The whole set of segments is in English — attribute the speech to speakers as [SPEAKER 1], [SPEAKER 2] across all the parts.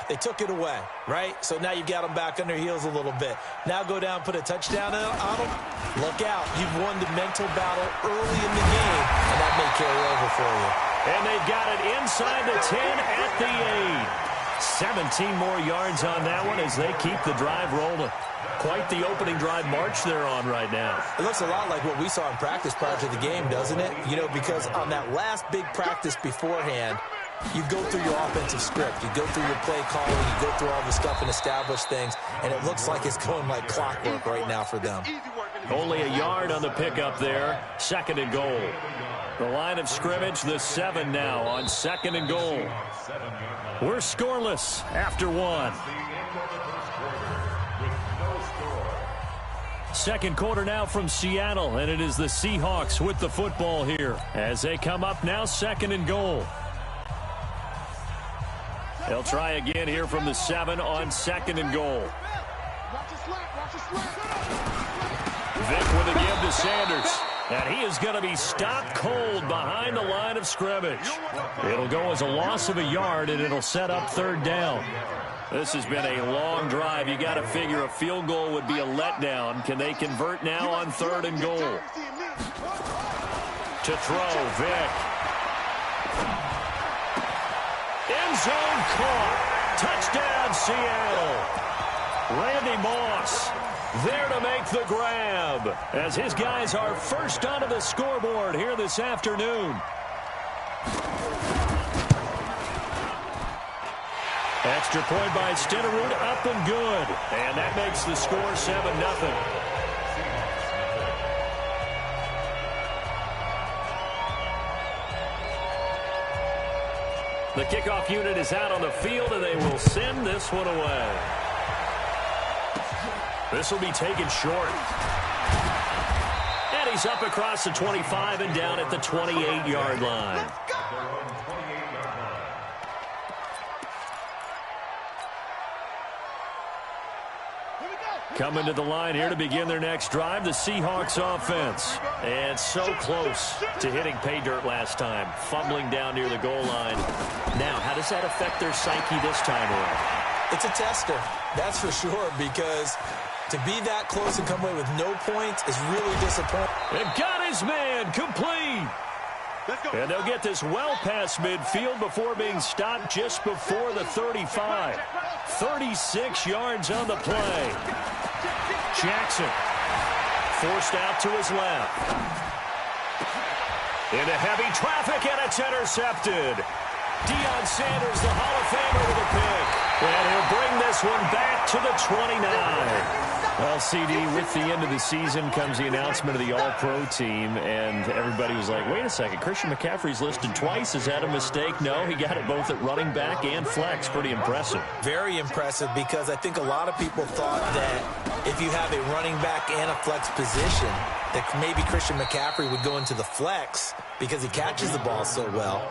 [SPEAKER 1] They took it away, right? So now you got them back on their heels a little bit. Now go down, put a touchdown on them. Look out. You've won the mental battle early in the game, and that may carry over for you.
[SPEAKER 2] And they've got it inside the 10 at the 8. 17 more yards on that one as they keep the drive rolling. Quite the opening drive march they're on right now.
[SPEAKER 1] It looks a lot like what we saw in practice prior to the game, doesn't it? You know, because on that last big practice beforehand, you go through your offensive script. You go through your play calling. You go through all the stuff and establish things. And it looks like it's going like clockwork right now for them.
[SPEAKER 2] Only a yard on the pickup there. 2nd and goal. The line of scrimmage, the 7 now on 2nd and goal. We're scoreless after 1. Second quarter now from Seattle, and it is the Seahawks with the football here as they come up now 2nd and goal. They'll try again here from the 7 on 2nd and goal. Vick with a give to Sanders. And he is going to be stopped cold behind the line of scrimmage. It'll go as a loss of a yard, and it'll set up 3rd down. This has been a long drive. You got to figure a field goal would be a letdown. Can they convert now on 3rd and goal? To throw, Vick. End zone caught. Touchdown, Seattle. Randy Moss there to make the grab as his guys are first onto the scoreboard here this afternoon. Extra point by Stenerud, up and good. And that makes the score 7-0. The kickoff unit is out on the field, and they will send this one away. This will be taken short. And he's up across the 25 and down at the 28-yard line. Coming to the line here to begin their next drive, the Seahawks offense. And so close to hitting pay dirt last time, fumbling down near the goal line. Now, how does that affect their psyche this time around?
[SPEAKER 1] It's a tester, that's for sure, because to be that close and come away with no points is really disappointing.
[SPEAKER 2] And got his man complete. And they'll get this well past midfield before being stopped just before the 35. 36 yards on the play. Jackson forced out to his left. Into heavy traffic, and it's intercepted. Deion Sanders, the Hall of Famer, with a pick. And he'll bring this one back to the 29. Well, CD, with the end of the season comes the announcement of the All-Pro team, and everybody was like, wait a second, Christian McCaffrey's listed twice. Is that a mistake? No, he got it both at running back and flex. Pretty impressive.
[SPEAKER 1] Very impressive, because I think a lot of people thought that if you have a running back and a flex position, that maybe Christian McCaffrey would go into the flex because he catches the ball so well,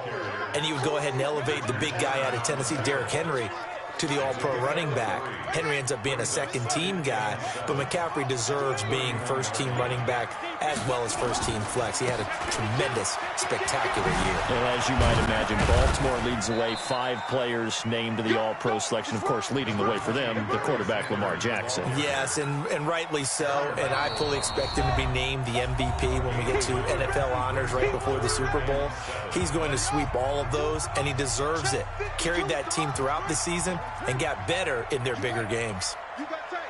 [SPEAKER 1] and you would go ahead and elevate the big guy out of Tennessee, Derrick Henry, to the All-Pro running back. Henry ends up being a second-team guy, but McCaffrey deserves being first-team running back as well as first-team flex. He had a tremendous, spectacular year.
[SPEAKER 2] And as you might imagine, Baltimore leads the way. 5 players named to the All-Pro selection. Of course, leading the way for them, the quarterback Lamar Jackson.
[SPEAKER 1] Yes, and rightly so. And I fully expect him to be named the MVP when we get to NFL honors right before the Super Bowl. He's going to sweep all of those, and he deserves it. Carried that team throughout the season and got better in their bigger games.
[SPEAKER 3] You got tight.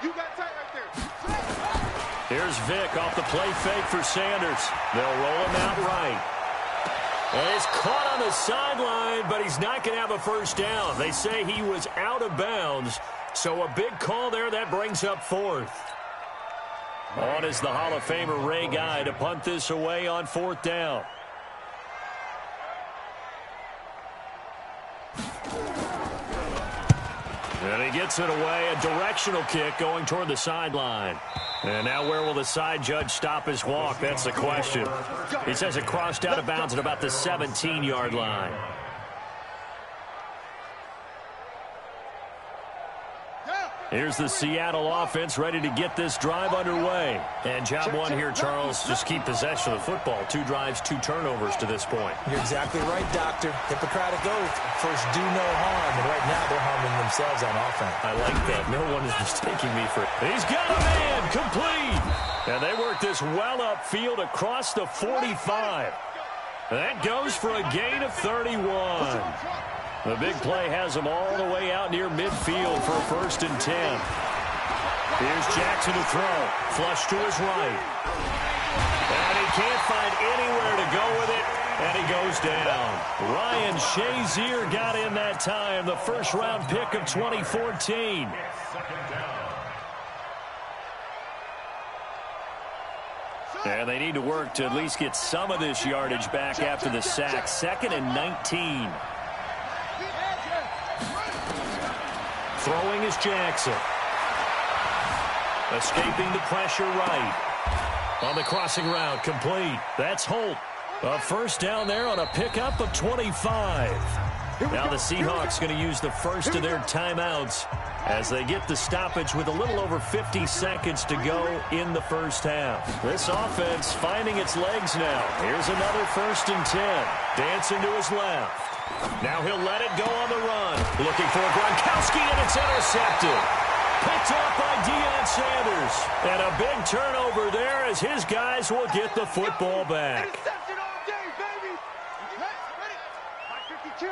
[SPEAKER 3] You got tight right there.
[SPEAKER 2] Here's Vick off the play fake for Sanders. They'll roll him out right. And he's caught on the sideline, but he's not going to have a first down. They say he was out of bounds, so a big call there. That brings up 4th. On is the Hall of Famer Ray Guy to punt this away on 4th down. And he gets it away, a directional kick going toward the sideline. And now where will the side judge stop his walk? That's the question. He says it crossed out of bounds at about the 17-yard line. Here's the Seattle offense ready to get this drive underway. And job one here, Charles, just keep possession of the football. 2 drives, 2 turnovers to this point.
[SPEAKER 1] You're exactly right, Doctor. Hippocratic oath. First, do no harm. And right now, they're harming themselves on offense.
[SPEAKER 2] I like that. No one is mistaking me for it. He's got a man complete. And they work this well upfield across the 45. That goes for a gain of 31. The big play has him all the way out near midfield for a 1st and 10. Here's Jackson to throw. Flush to his right. And he can't find anywhere to go with it, and he goes down. Ryan Shazier got in that time, the first-round pick of 2014. And they need to work to at least get some of this yardage back after the sack. 2nd and 19. Throwing is Jackson. Escaping the pressure right. On the crossing route, complete. That's Holt. A first down there on a pickup of 25. Now the Seahawks going to use the first of their timeouts as they get the stoppage with a little over 50 seconds to go in the first half. This offense finding its legs now. Here's another 1st and 10. Dancing to his left. Now he'll let it go on the run. Looking for Gronkowski, and it's intercepted. Picked off by Deion Sanders. And a big turnover there as his guys will get the football back.
[SPEAKER 3] Interception all day, baby. Ready? My 52.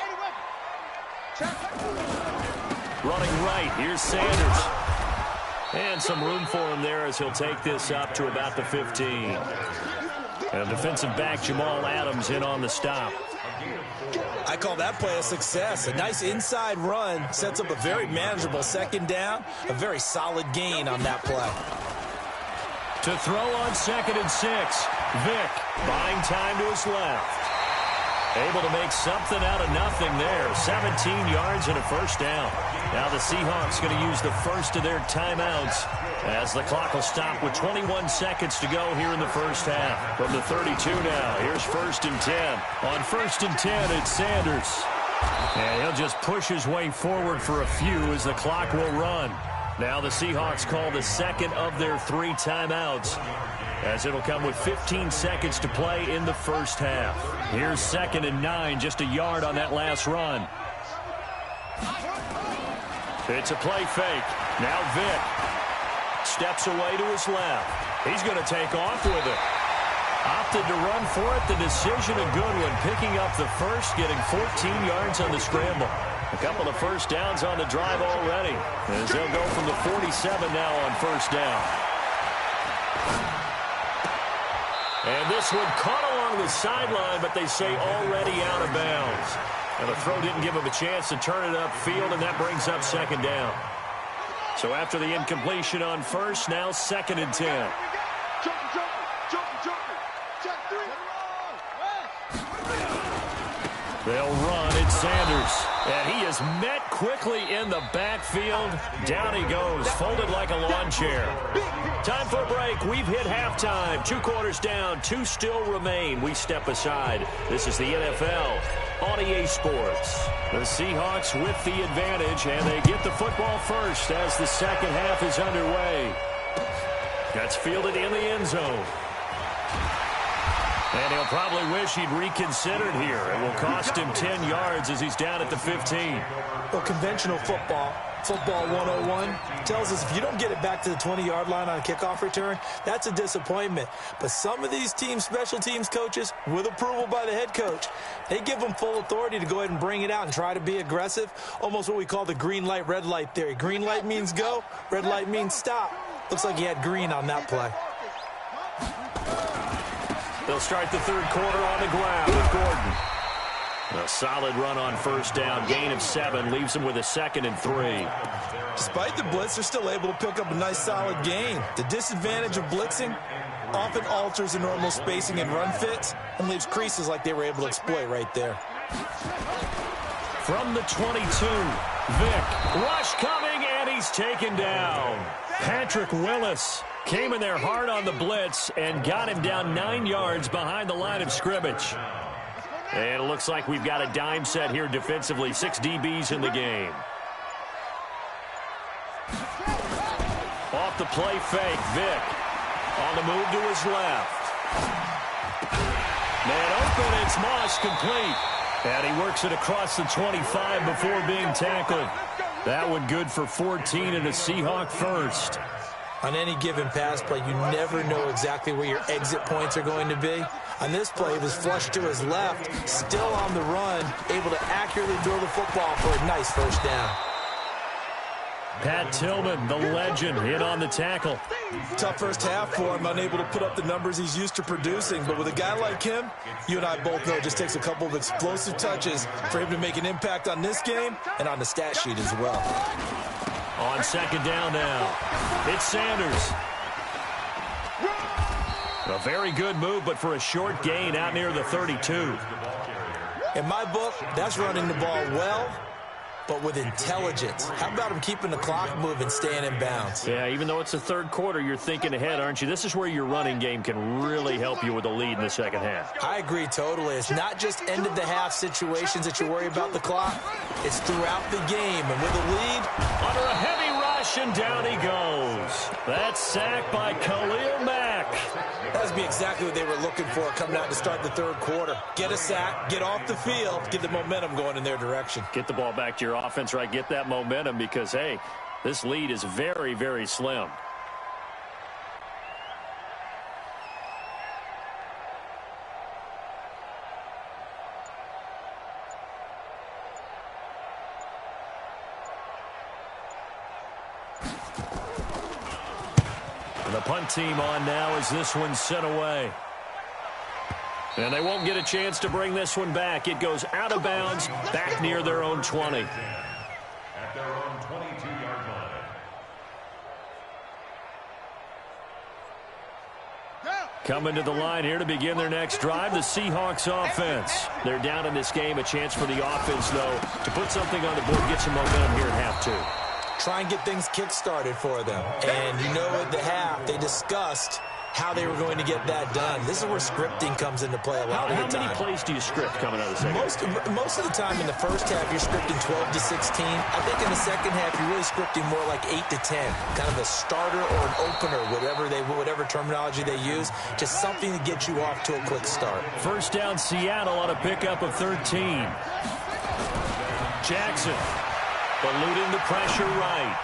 [SPEAKER 3] 81.
[SPEAKER 2] Running right, here's Sanders. And some room for him there as he'll take this up to about the 15. And defensive back Jamal Adams in on the stop.
[SPEAKER 1] I call that play a success. A nice inside run sets up a very manageable 2nd down. A very solid gain on that play.
[SPEAKER 2] To throw on 2nd and 6. Vick buying time to his left. Able to make something out of nothing there. 17 yards and a first down. Now the Seahawks going to use the first of their timeouts as the clock will stop with 21 seconds to go here in the first half. From the 32 now, here's 1st and 10. On 1st and 10, it's Sanders. And he'll just push his way forward for a few as the clock will run. Now the Seahawks call the second of their 3 timeouts, as it'll come with 15 seconds to play in the first half. Here's 2nd and 9, just a yard on that last run. It's a play fake. Now Vick steps away to his left. He's going to take off with it. Opted to run for it. The decision a good one. Picking up the first, getting 14 yards on the scramble. A couple of first downs on the drive already, as they'll go from the 47 now on 1st down. And this one caught along the sideline, but they say already out of bounds. And the throw didn't give him a chance to turn it upfield, and that brings up 2nd down. So after the incompletion on 1st, now 2nd and 10. They'll run. It's Sanders. And he is met quickly in the backfield. Down he goes, folded like a lawn chair. Time for a break. We've hit halftime. 2 quarters down. 2 still remain. We step aside. This is the NFL on EA Sports. The Seahawks with the advantage, and they get the football first as the second half is underway. That's fielded in the end zone. And he'll probably wish he'd reconsidered here. It will cost him 10 yards as he's down at the 15.
[SPEAKER 1] Well, conventional football 101, tells us if you don't get it back to the 20-yard line on a kickoff return, that's a disappointment. But some of these special teams coaches, with approval by the head coach, they give them full authority to go ahead and bring it out and try to be aggressive. Almost what we call the green light, red light theory. Green light means go, red light means stop. Looks like he had green on that play.
[SPEAKER 2] They'll start the third quarter on the ground with Gordon. A solid run on first down. Gain of 7 leaves him with a 2nd and 3.
[SPEAKER 1] Despite the blitz, they're still able to pick up a nice solid gain. The disadvantage of blitzing often alters the normal spacing and run fits and leaves creases like they were able to exploit right there.
[SPEAKER 2] From the 22, Vick. Rush coming, and he's taken down. Patrick Willis came in there hard on the blitz and got him down 9 yards behind the line of scrimmage. And it looks like we've got a dime set here defensively. 6 DBs in the game. Off the play fake, Vic. On the move to his left. Man open, it's Moss complete. And he works it across the 25 before being tackled. That one good for 14 and a Seahawk first.
[SPEAKER 1] On any given pass play, you never know exactly where your exit points are going to be. On this play, it was flushed to his left, still on the run, able to accurately throw the football for a nice first down.
[SPEAKER 2] Pat Tillman, the legend, in on the tackle.
[SPEAKER 1] Tough first half for him, unable to put up the numbers he's used to producing. But with a guy like him, you and I both know it just takes a couple of explosive touches for him to make an impact on this game and on the stat sheet as well.
[SPEAKER 2] On second down now, it's Sanders. A very good move, but for a short gain out near the 32.
[SPEAKER 1] In my book, that's running the ball well, but with intelligence. How about him keeping the clock moving, staying in bounds?
[SPEAKER 2] Yeah, even though it's the third quarter, you're thinking ahead, aren't you? This is where your running game can really help you with a lead in the second half.
[SPEAKER 1] I agree totally. It's not just end-of-the-half situations that you worry about the clock. It's throughout the game. And with a lead,
[SPEAKER 2] under a heavy rush, and down he goes. That's sacked by Khalil Mack.
[SPEAKER 1] That would be exactly what they were looking for coming out to start the third quarter. Get a sack, get off the field, get the momentum going in their direction.
[SPEAKER 2] Get the ball back to your offense, right? Get that momentum because, hey, this lead is very, very slim. And the punt team on now as this one's sent away. And they won't get a chance to bring this one back. It goes out of bounds, back near their own 20.
[SPEAKER 4] At their own 22-yard line.
[SPEAKER 2] Coming to the line here to begin their next drive, the Seahawks offense. They're down in this game. A chance for the offense, though, to put something on the board, get some momentum here at half two.
[SPEAKER 1] Try and get things kick-started for them. And you know at the half, they discussed how they were going to get that done. This is where scripting comes into play a lot of the time.
[SPEAKER 2] How many plays do you script coming out of the second?
[SPEAKER 1] Most of the time in the first half, you're scripting 12 to 16. I think in the second half, you're really scripting more like 8 to 10. Kind of a starter or an opener, whatever terminology they use. Just something to get you off to a quick start.
[SPEAKER 2] First down, Seattle on a pickup of 13. Jackson eluding the pressure right.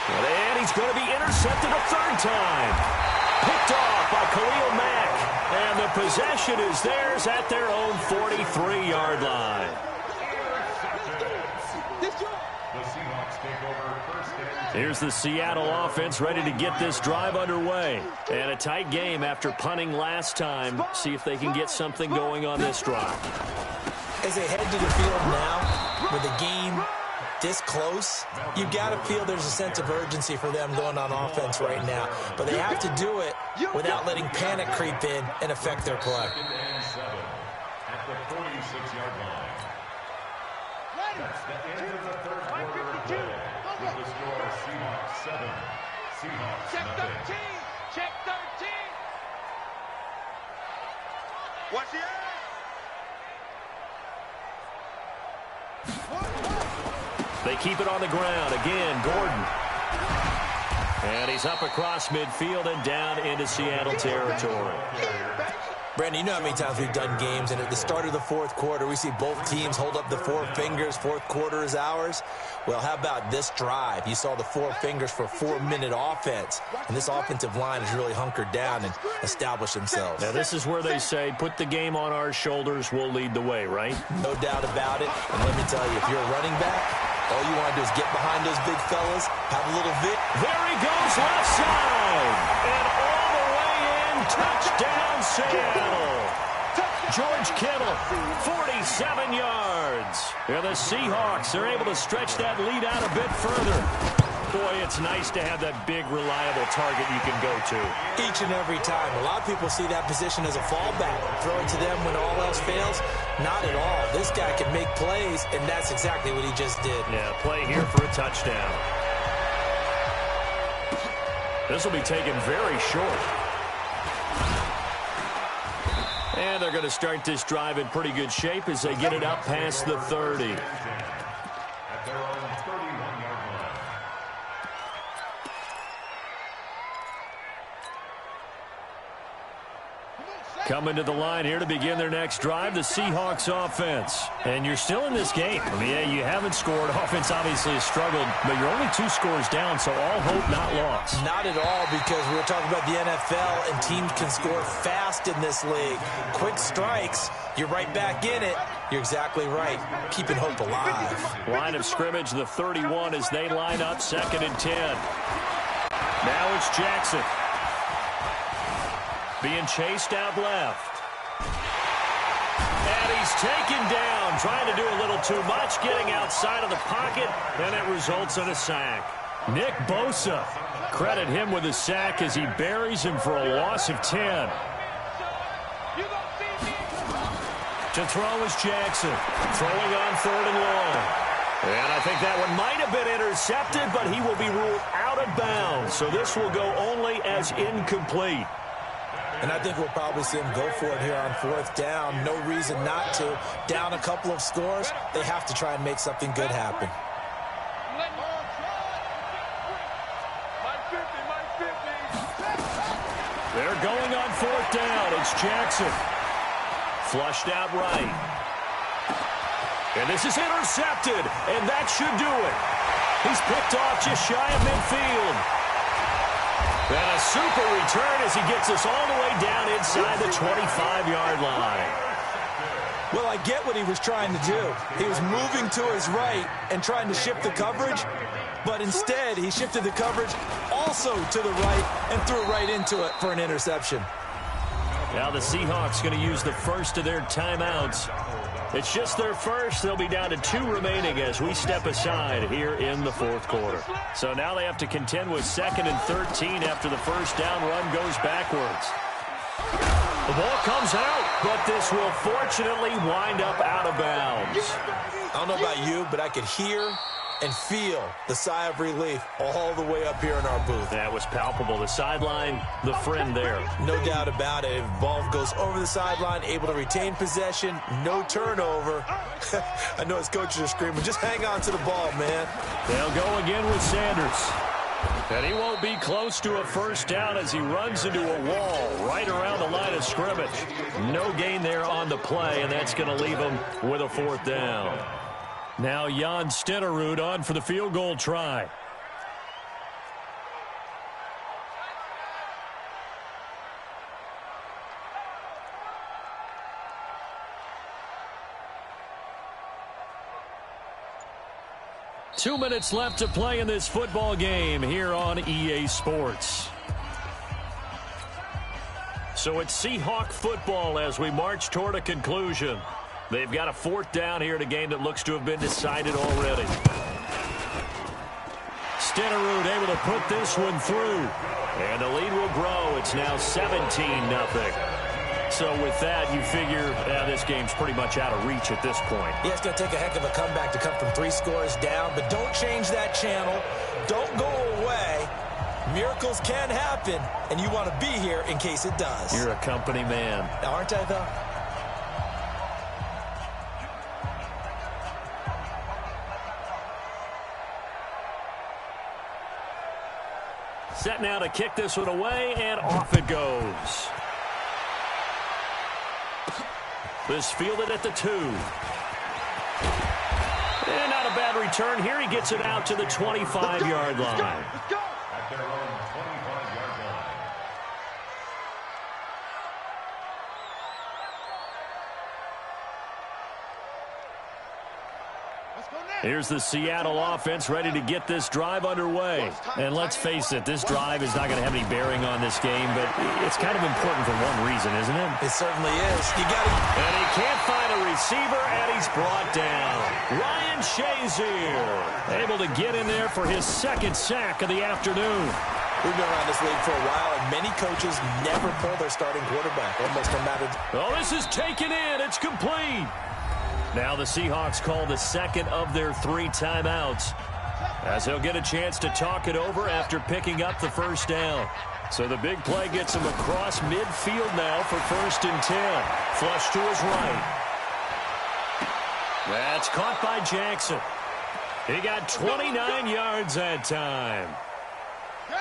[SPEAKER 2] And he's going to be intercepted a third time. Picked off by Khalil Mack. And the possession is theirs at their own 43-yard line. Here's the Seattle offense ready to get this drive underway. And a tight game after punting last time. See if they can get something going on this drive.
[SPEAKER 1] As they head to the field now, with the game this close, you've got to feel there's a sense of urgency for them going on offense right now. But they have to do it without letting panic creep in and affect their play.
[SPEAKER 4] At the 46-yard line. That's the end of the third quarter play. With the score Seahawks 7, Seahawks
[SPEAKER 3] Check
[SPEAKER 4] nothing.
[SPEAKER 3] 13. Check 13. Watch the eye.
[SPEAKER 2] They keep it on the ground. Again, Gordon. And he's up across midfield and down into Seattle territory.
[SPEAKER 1] Brandon, you know how many times we've done games, and at the start of the fourth quarter, we see both teams hold up the four fingers. Fourth quarter is ours. Well, how about this drive? You saw the four fingers for a 4-minute offense, and this offensive line has really hunkered down and established themselves.
[SPEAKER 2] Now, this is where they say, put the game on our shoulders, we'll lead the way, right?
[SPEAKER 1] No doubt about it. And let me tell you, if you're a running back, all you want to do is get behind those big fellas, have a little bit.
[SPEAKER 2] There he goes, left side. And all the way in, touchdown Seattle. George Kittle, 47 yards. And the Seahawks are able to stretch that lead out a bit further. Boy, it's nice to have that big, reliable target you can go to.
[SPEAKER 1] Each and every time. A lot of people see that position as a fallback. Throw it to them when all else fails. Not at all. This guy can make plays, and that's exactly what he just did.
[SPEAKER 2] Yeah, play here for a touchdown. This will be taken very short. And they're going to start this drive in pretty good shape as they get it up past the 30.
[SPEAKER 4] At their own 31-yard line.
[SPEAKER 2] Coming to the line here to begin their next drive, the Seahawks offense. And you're still in this game. I mean, yeah, you haven't scored. Offense obviously has struggled, but you're only 2 scores down, so all hope not lost.
[SPEAKER 1] Not at all, because we were talking about the NFL, and teams can score fast in this league. Quick strikes, you're right back in it. You're exactly right. Keeping hope alive.
[SPEAKER 2] Line of scrimmage, the 31 as they line up, 2nd and 10. Now it's Jackson. Being chased out left. And he's taken down, trying to do a little too much, getting outside of the pocket, and it results in a sack. Nick Bosa, credit him with a sack as he buries him for a loss of 10. To throw is Jackson, throwing on 3rd and long. And I think that one might have been intercepted, but he will be ruled out of bounds. So this will go only as incomplete.
[SPEAKER 1] And I think we'll probably see him go for it here on 4th down. No reason not to. Down a couple of scores, they have to try and make something good happen.
[SPEAKER 2] They're going on 4th down. It's Jackson. Flushed out right. And this is intercepted, and that should do it. He's picked off just shy of midfield. And a super return as he gets us all the way down inside the 25-yard line.
[SPEAKER 1] Well, I get what he was trying to do. He was moving to his right and trying to shift the coverage, but instead he shifted the coverage also to the right and threw right into it for an interception.
[SPEAKER 2] Now the Seahawks going to use the first of their timeouts. It's just their first. They'll be down to 2 remaining as we step aside here in the 4th quarter. So now they have to contend with 2nd and 13 after the first down run goes backwards. The ball comes out, but this will fortunately wind up out of bounds.
[SPEAKER 1] I don't know about you, but I could hear and feel the sigh of relief all the way up here in our booth.
[SPEAKER 2] That was palpable. The sideline, the friend there.
[SPEAKER 1] No doubt about it. If ball goes over the sideline, able to retain possession, no turnover. I know his coaches are screaming, just hang on to the ball, man.
[SPEAKER 2] They'll go again with Sanders. And he won't be close to a first down as he runs into a wall right around the line of scrimmage. No gain there on the play, and that's going to leave him with a 4th down. Now Jan Stenerud on for the field goal try. Two minutes left to play in this football game here on EA Sports. So it's Seahawk football as we march toward a conclusion. They've got a 4th down here in a game that looks to have been decided already. Stenerud able to put this one through. And the lead will grow. It's now 17-0. So with that, you figure this game's pretty much out of reach at this point.
[SPEAKER 1] Yeah, it's going to take a heck of a comeback to come from 3 scores down. But don't change that channel. Don't go away. Miracles can happen. And you want to be here in case it does.
[SPEAKER 2] You're a company man.
[SPEAKER 1] Aren't I, though?
[SPEAKER 2] Set now to kick this one away, and off it goes. This fielded at the 2. And not a bad return here. He gets it out to the 25-yard line.
[SPEAKER 4] At their own 25-yard line.
[SPEAKER 2] Here's the Seattle offense ready to get this drive underway. And let's face it, this drive is not going to have any bearing on this game, but it's kind of important for one reason, isn't it?
[SPEAKER 1] It certainly is. You got to...
[SPEAKER 2] And he can't find a receiver, and he's brought down. Ryan Shazier able to get in there for his 2nd sack of the afternoon.
[SPEAKER 1] We've been around this league for a while, and many coaches never pull their starting quarterback. Almost no matter...
[SPEAKER 2] Oh, this is taken in. It's complete. Now the Seahawks call the 2nd of their 3 timeouts, as he'll get a chance to talk it over after picking up the first down. So the big play gets him across midfield now for 1st and 10. Flush to his right. That's caught by Jackson. He got 29 yards that time.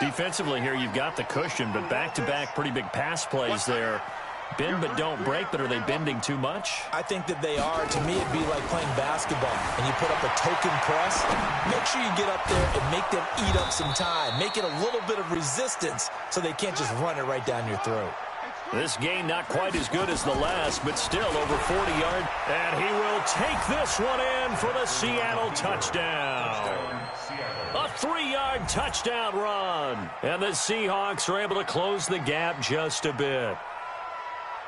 [SPEAKER 2] Defensively here, you've got the cushion, but back-to-back pretty big pass plays there. Bend but don't break, but are they bending too much?
[SPEAKER 1] I think that they are. To me, it'd be like playing basketball, and you put up a token press. Make sure you get up there and make them eat up some time. Make it a little bit of resistance so they can't just run it right down your throat.
[SPEAKER 2] This game not quite as good as the last, but still over 40 yards. And he will take this one in for the Seattle touchdown. A 3-yard touchdown run. And the Seahawks are able to close the gap just a bit.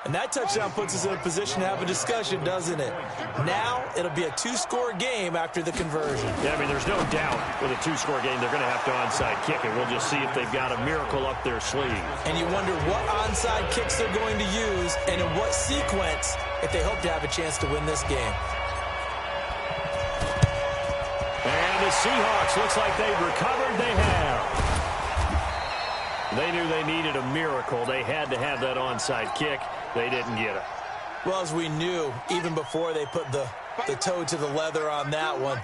[SPEAKER 1] And that touchdown puts us in a position to have a discussion, doesn't it? Now it'll be a 2-score game after the conversion.
[SPEAKER 2] Yeah, I mean, there's no doubt with a 2-score game they're going to have to onside kick it. We'll just see if they've got a miracle up their sleeve.
[SPEAKER 1] And you wonder what onside kicks they're going to use and in what sequence if they hope to have a chance to win this game.
[SPEAKER 2] And the Seahawks looks like they've recovered. They have. They knew they needed a miracle. They had to have that onside kick. They didn't get it.
[SPEAKER 1] Well, as we knew, even before they put the toe to the leather on that one,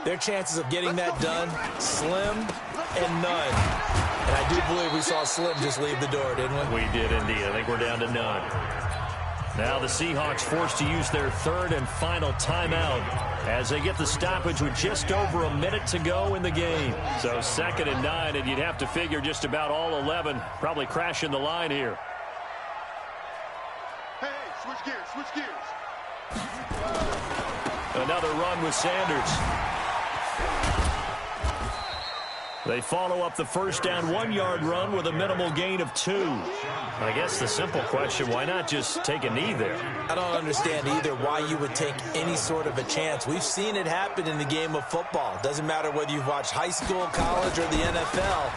[SPEAKER 1] their chances of getting that done, slim and none. And I do believe we saw Slim just leave the door, didn't we?
[SPEAKER 2] We did indeed. I think we're down to none. Now the Seahawks forced to use their third and final timeout as they get the stoppage with just over a minute to go in the game. So 2nd and 9, and you'd have to figure just about all 11 probably crashing the line here.
[SPEAKER 3] Hey, switch gears, switch gears.
[SPEAKER 2] Another run with Sanders. They follow up the first down 1-yard run with a minimal gain of 2. I guess the simple question, why not just take a knee there?
[SPEAKER 1] I don't understand either why you would take any sort of a chance. We've seen it happen in the game of football. Doesn't matter whether you've watched high school, college, or the NFL.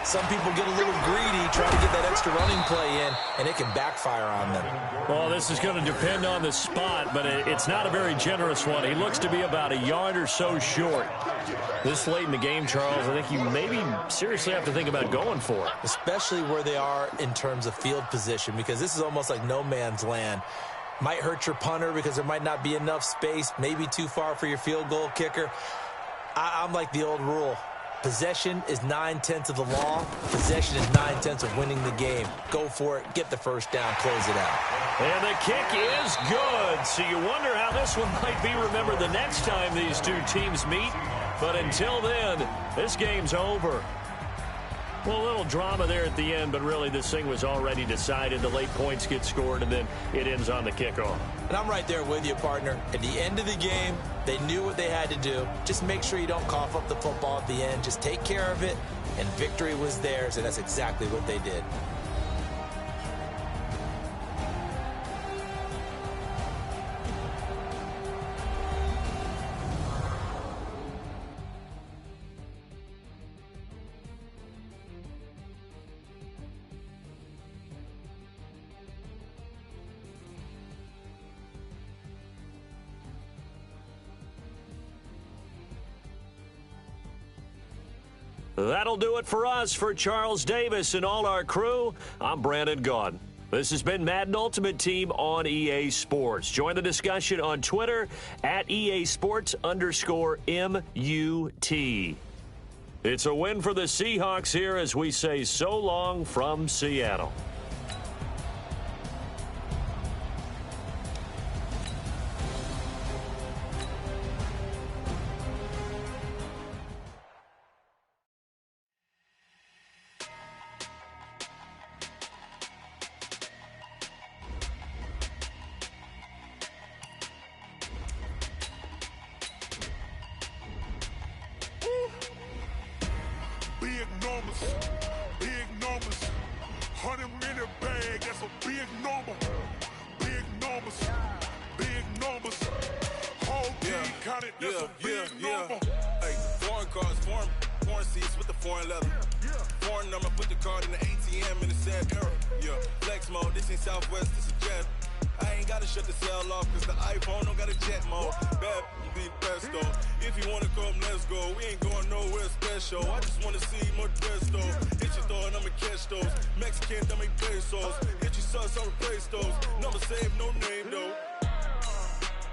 [SPEAKER 1] Some people get a little greedy trying to get that extra running play in, and it can backfire on them.
[SPEAKER 2] Well, this is going to depend on the spot, but it's not a very generous one. He looks to be about a yard or so short. This late in the game, Charles, I think you maybe seriously have to think about going for it.
[SPEAKER 1] Especially where they are in terms of field position, because this is almost like no man's land. Might hurt your punter because there might not be enough space, maybe too far for your field goal kicker. I'm like the old rule. Possession is 9/10 of the law. Possession is 9/10 of winning the game. Go for it. Get the first down. Close it out.
[SPEAKER 2] And the kick is good. So you wonder how this one might be remembered the next time these two teams meet. But until then, this game's over. Well, a little drama there at the end, but really this thing was already decided. The late points get scored, and then it ends on the kickoff.
[SPEAKER 1] And I'm right there with you, partner. At the end of the game, they knew what they had to do. Just make sure you don't cough up the football at the end. Just take care of it, and victory was theirs, and that's exactly what they did.
[SPEAKER 2] That'll do it for us. For Charles Davis and all our crew, I'm Brandon Gaudin. This has been Madden Ultimate Team on EA Sports. Join the discussion on Twitter at EA Sports_MUT. It's a win for the Seahawks here as we say so long from Seattle.
[SPEAKER 5] Big numbers, 100-minute bag, that's a big number. Big numbers, whole team counted, that's a big number.
[SPEAKER 6] Hey, foreign cars, foreign seats with the foreign leather. Foreign number, put the card in the ATM in the sad era. Yeah, flex mode, this ain't Southwest, this is Jet. I ain't gotta shut the cell off, cause the iPhone don't got a jet mode. Bad, you be the best though. If you wanna come, let's go. We ain't going nowhere special. I just wanna see more dress though. Hit your throw and I'ma catch those. Mexican, I make pesos. Hit your sus, I'll replace those. Number save, no name though.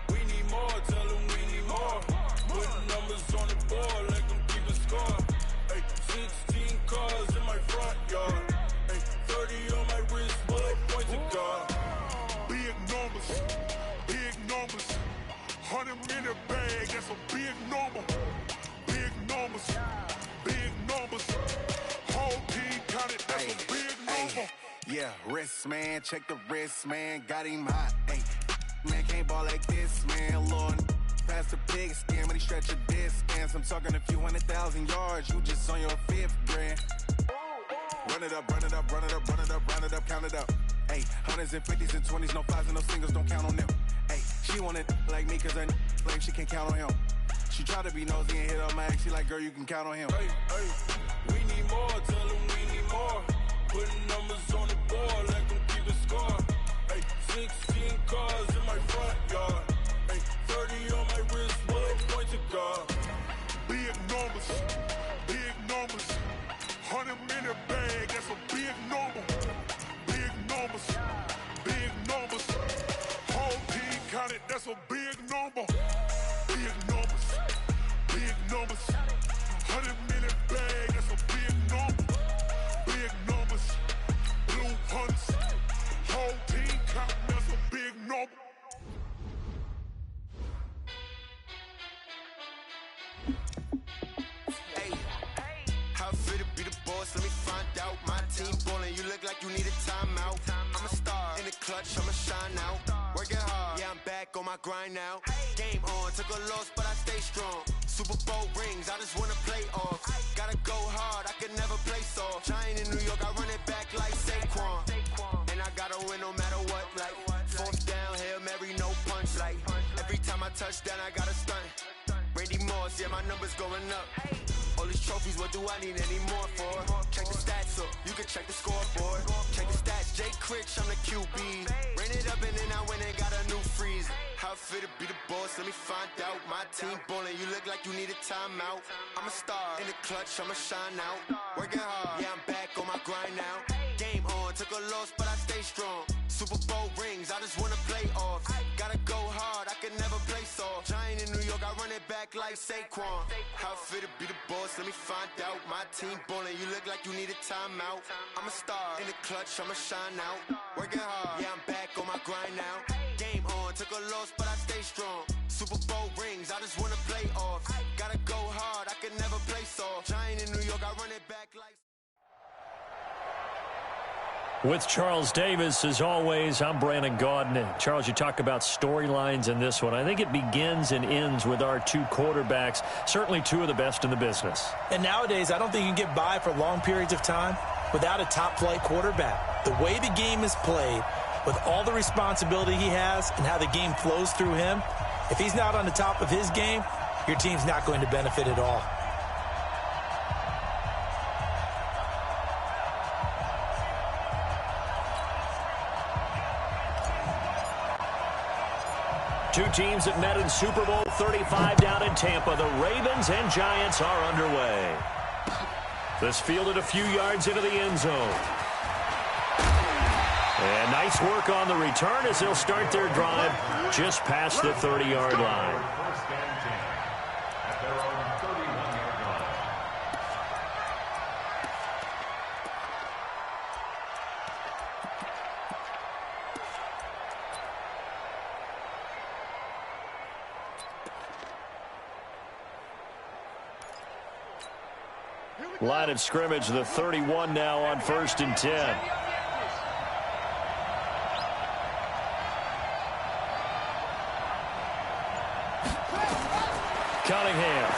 [SPEAKER 6] We need more, tell them we need more. Put numbers on the board, like them keep a score. Hey, 16 cars in my front yard. Hey, 30 on my wrist, bullet points of God.
[SPEAKER 7] Yeah, wrist, man, check the wrist, man, got him hot, ayy. Man, can't ball like this, man, Lord. Pass the pig skin when he stretch a distance. I'm talking a few 100,000 yards, you just on your 5th grand. Run it up, run it up, run it up, run it up, round it up, count it up. Ayy, hundreds and 50s and 20s, no 5s and no singles, don't count on them. Ayy, she want it like me cause her claim she can count on him. She try to be nosy and hit up my ex, she like, girl, you can count on him.
[SPEAKER 6] Hey, we need more, tell them we need more. Putting numbers on the board, like them keep a score. Hey, 16 cars in my front yard. Hey, 30 on my wrist, bullet point to God.
[SPEAKER 5] Big numbers, big numbers. 100 minute bag, that's a big number. Big numbers, big numbers. Whole team counted, that's a big number. Big numbers, big numbers. 100 minute bag, that's a big number. Big numbers, blue hunts. Whole team counting, that's a big number.
[SPEAKER 7] How fit to be the boss? Let me find out. My team ballin', you look like you need a timeout. I'm a star in the clutch, I'ma shine out. Working hard, yeah, I'm back on my grind now. Game on, took a loss, but I stay strong. Super Bowl rings, I just wanna play off. Gotta go hard, I can never play soft. Giant in New York, I run it back like Saquon. And I gotta win no matter what, like 4th down, Hail Mary, no punch. Like every time I touch down, I gotta stunt. Randy Moss, yeah, my numbers going up. All these trophies, what do I need any more for? Check the stats up, you can check the scoreboard. Check the stats, Jay Critch, I'm the QB. Ran it up and then I went and got a new freeze. How fit to be the boss, let me find out. My team ballin', you look like you need a timeout. I'm a star in the clutch, I'ma shine out. Working hard, yeah, I'm back on my grind now. Game on, took a loss, but I stay strong. Super Bowl rings, I just wanna play off. Gotta go hard, I can never play soft. Giant in New York, I run it back like Saquon. How fit to be the boss, let me find out. My team ballin', you look like you need a timeout. I'm a star in the clutch, I'ma shine out. Working hard, yeah, I'm back on my grind now. Game on, took a loss, but I stay strong. Super Bowl rings, I just wanna play off. Gotta go hard, I can never play soft. Giant in New York, I run it back like...
[SPEAKER 2] With Charles Davis, as always, I'm Brandon Gaudin. Charles, you talk about storylines in this one. I think it begins and ends with our two quarterbacks, certainly two of the best in the business.
[SPEAKER 1] And nowadays, I don't think you can get by for long periods of time without a top-flight quarterback. The way the game is played, with all the responsibility he has and how the game flows through him, if he's not on the top of his game, your team's not going to benefit at all.
[SPEAKER 2] Two teams that met in Super Bowl 35 down in Tampa. The Ravens and Giants are underway. This fielded a few yards into the end zone. And nice work on the return as they'll start their drive just past the 30-yard line.
[SPEAKER 4] First and 10 at their own 31-yard line.
[SPEAKER 2] Line of scrimmage, the 31 now on 1st and 10. Cunningham.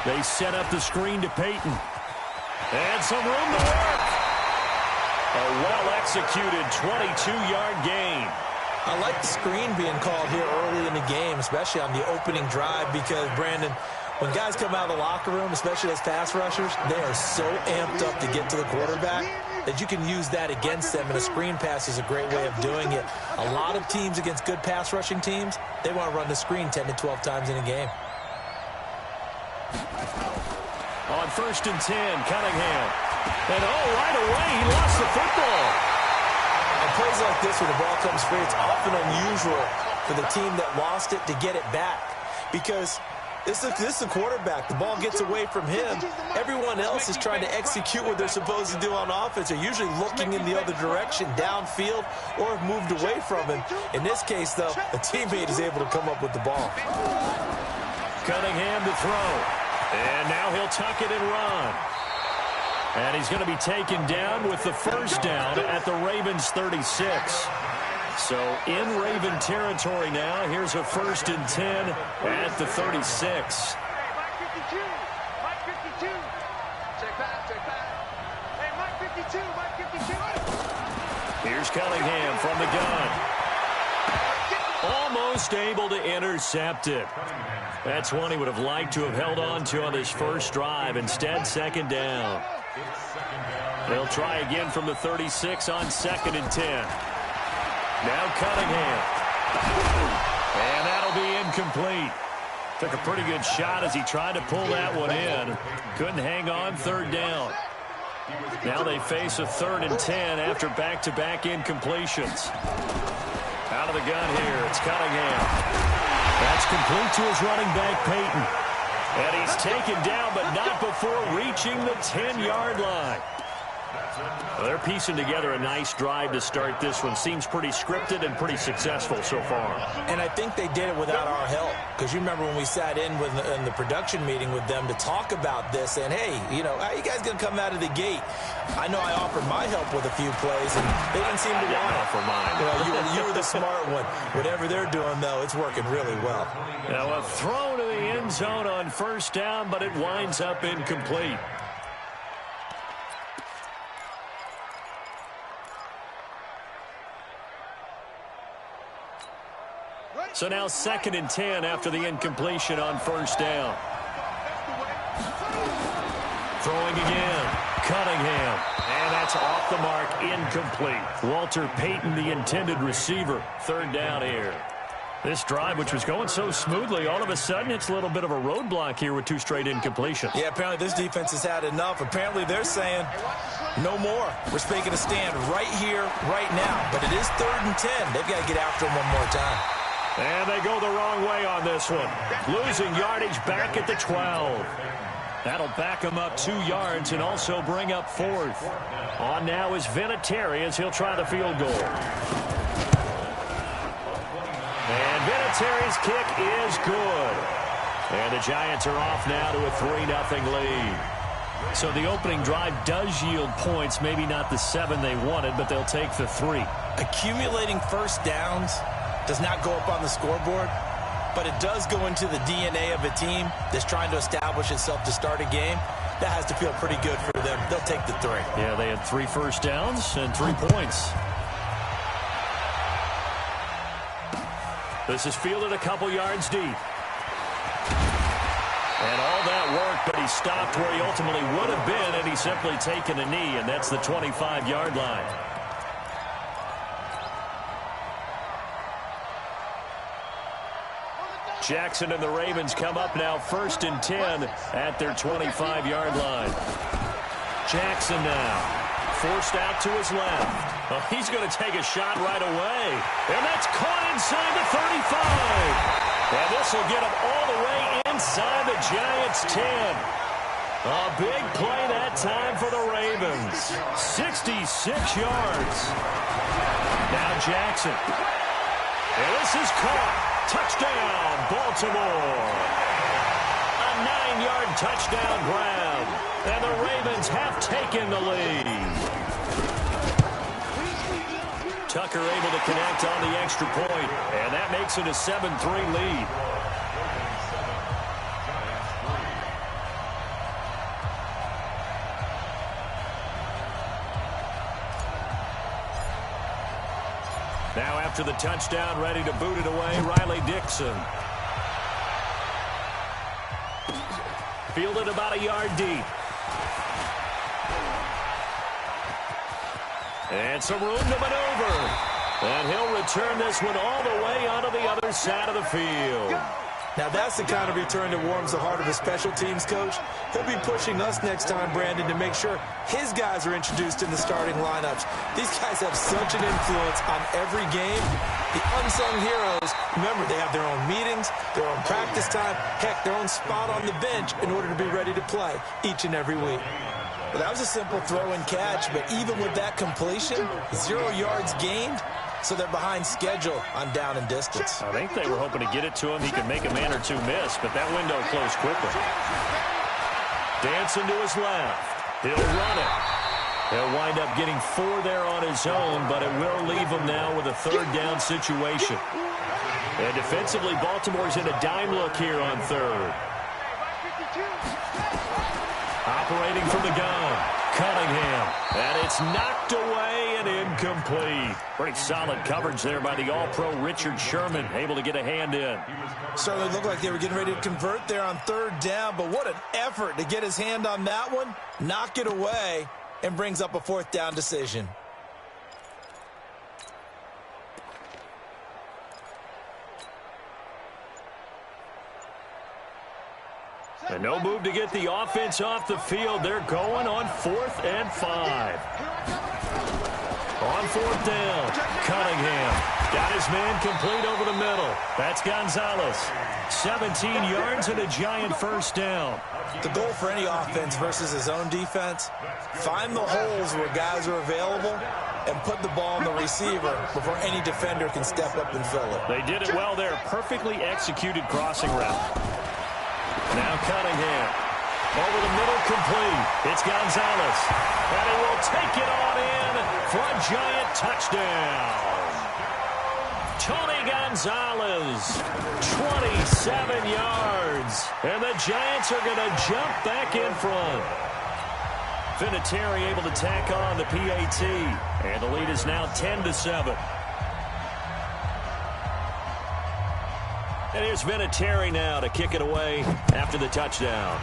[SPEAKER 2] They set up the screen to Peyton. And some room to work. A well-executed 22-yard gain.
[SPEAKER 1] I like the screen being called here early in the game, especially on the opening drive, because, Brandon, when guys come out of the locker room, especially as pass rushers, they are so amped up to get to the quarterback that you can use that against them, and a screen pass is a great way of doing it. A lot of teams against good pass rushing teams, they want to run the screen 10 to 12 times in a game.
[SPEAKER 2] On 1st and 10, Cunningham. And right away, he lost the football.
[SPEAKER 1] And plays like this where the ball comes free, it's often unusual for the team that lost it to get it back, because this is a quarterback. The ball gets away from him. Everyone else is trying to execute what they're supposed to do on offense. They're usually looking in the other direction, downfield, or have moved away from him. In this case, though, a teammate is able to come up with the ball.
[SPEAKER 2] Cunningham to throw. And now he'll tuck it and run. And he's going to be taken down with the first down at the Ravens 36. So in Raven territory now. Here's a 1st and 10 at the 36. Here's Cunningham from the gun. Almost able to intercept it. That's one he would have liked to have held on to on this first drive. Instead, 2nd down. They'll try again from the 36 on 2nd and 10. Now Cunningham. And that'll be incomplete. Took a pretty good shot as he tried to pull that one in. Couldn't hang on, 3rd down. Now they face a 3rd and 10 after back-to-back incompletions. Out of the gun here, it's Cunningham. That's complete to his running back, Peyton. And he's taken down, but not before reaching the 10-yard line. Well, they're piecing together a nice drive to start this one. Seems pretty scripted and pretty successful so far.
[SPEAKER 1] And I think they did it without our help. Because you remember when we sat in the production meeting with them to talk about this, and hey, you know, how you guys going to come out of the gate? I know I offered my help with a few plays, and they didn't seem to want it.
[SPEAKER 2] For mine.
[SPEAKER 1] Well, you were the smart one. Whatever they're doing, though, it's working really well.
[SPEAKER 2] Now a throw to the end zone on 1st down, but it winds up incomplete. So now 2nd and 10 after the incompletion on 1st down. Throwing again. Cunningham. And that's off the mark. Incomplete. Walter Payton, the intended receiver. 3rd down here. This drive, which was going so smoothly, all of a sudden it's a little bit of a roadblock here with 2 straight incompletions.
[SPEAKER 1] Yeah, apparently this defense has had enough. Apparently they're saying no more. We're making a stand right here, right now. But it is 3rd and 10. They've got to get after him one more time.
[SPEAKER 2] And they go the wrong way on this one. Losing yardage back at the 12. That'll back him up 2 yards and also bring up 4th. On now is Vinatieri as he'll try the field goal. And Vinatieri's kick is good. And the Giants are off now to a 3-0 lead. So the opening drive does yield points, maybe not the 7 they wanted, but they'll take the 3.
[SPEAKER 1] Accumulating first downs does not go up on the scoreboard, but it does go into the DNA of a team that's trying to establish itself to start a game. That has to feel pretty good for them. They'll take the 3.
[SPEAKER 2] Yeah, they had 3 first downs and 3 points. This is fielded a couple yards deep. And all that work, but he stopped where he ultimately would have been, and he's simply taken a knee, and that's the 25-yard line. Jackson and the Ravens come up now 1st and 10 at their 25-yard line. Jackson now forced out to his left. Oh, he's going to take a shot right away. And that's caught inside the 35. And this will get him all the way inside the Giants' 10. A big play that time for the Ravens. 66 yards. Now Jackson. And this is caught. Touchdown, Baltimore. A 9-yard touchdown grab. And the Ravens have taken the lead. Tucker able to connect on the extra point. And that makes it a 7-3 lead. Now after the touchdown, ready to boot it away, Riley Dixon. Fielded about a yard deep. And some room to maneuver. And he'll return this one all the way onto the other side of the field.
[SPEAKER 1] Now that's the kind of return that warms the heart of a special teams coach. He'll be pushing us next time, Brandon, to make sure his guys are introduced in the starting lineups. These guys have such an influence on every game. The unsung heroes, remember, they have their own meetings, their own practice time, heck, their own spot on the bench in order to be ready to play each and every week. Well, that was a simple throw and catch, but even with that completion, 0 yards gained. So they're behind schedule on down and distance.
[SPEAKER 2] I think they were hoping to get it to him. He could make a man or two miss, but that window closed quickly. Dancing to his left. He'll run it. He'll wind up getting 4 there on his own, but it will leave him now with a third down situation. And defensively, Baltimore's in a dime look here on third. Operating from the gun, Cunningham. And it's knocked away and incomplete. Pretty solid coverage there by the All-Pro Richard Sherman, able to get a hand in.
[SPEAKER 1] Certainly looked like they were getting ready to convert there on third down, but what an effort to get his hand on that one, knock it away, and brings up a fourth down decision.
[SPEAKER 2] And no move to get the offense off the field. They're going on 4th and 5. On 4th down, Cunningham got his man complete over the middle. That's Gonzalez. 17 yards and a giant first down.
[SPEAKER 1] The goal for any offense versus his own defense, find the holes where guys are available and put the ball on the receiver before any defender can step up and fill it.
[SPEAKER 2] They did it well there. Perfectly executed crossing route. Now Cunningham. Over the middle, complete. It's Gonzalez. And he will take it on in for a giant touchdown. Tony Gonzalez, 27 yards. And the Giants are going to jump back in front. Vinatieri able to tack on the PAT. And the lead is now 10-7. And here's Vinatieri now to kick it away after the touchdown.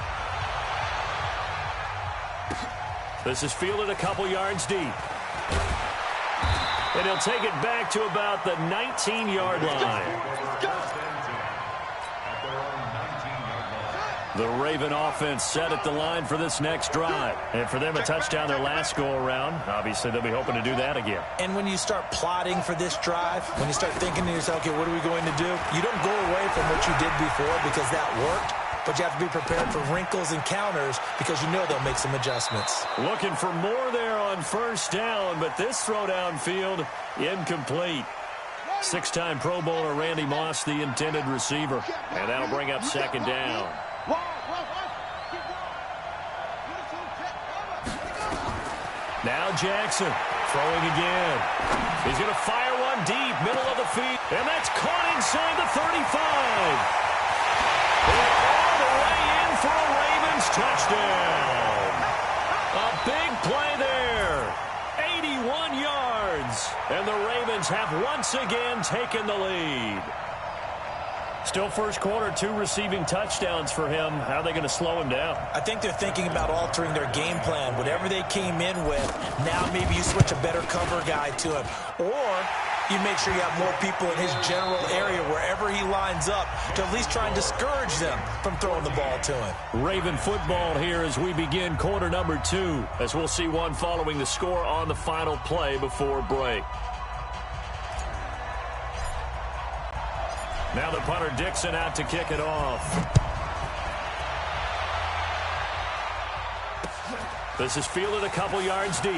[SPEAKER 2] This is fielded a couple yards deep. And he'll take it back to about the 19-yard line. The Raven offense set at the line for this next drive. And for them, a touchdown their last go-around. Obviously, they'll be hoping to do that again.
[SPEAKER 1] And when you start plotting for this drive, when you start thinking to yourself, okay, what are we going to do? You don't go away from what you did before because that worked. But you have to be prepared for wrinkles and counters because you know they'll make some adjustments.
[SPEAKER 2] Looking for more there on first down, but this throw downfield, incomplete. 6-time Pro Bowler Randy Moss, the intended receiver. And that'll bring up second down. Now Jackson throwing again. He's going to fire one deep, middle of the field. And that's caught inside the 35. And all the way in for a Ravens touchdown. A big play there. 81 yards. And the Ravens have once again taken the lead. Still first quarter, 2 receiving touchdowns for him. How are they going to slow him down?
[SPEAKER 1] I think they're thinking about altering their game plan. Whatever they came in with, now maybe you switch a better cover guy to him. Or you make sure you have more people in his general area wherever he lines up to at least try and discourage them from throwing the ball to him.
[SPEAKER 2] Raven football here as we begin quarter number 2, as we'll see one following the score on the final play before break. Now the punter Dixon out to kick it off. This is fielded a couple yards deep.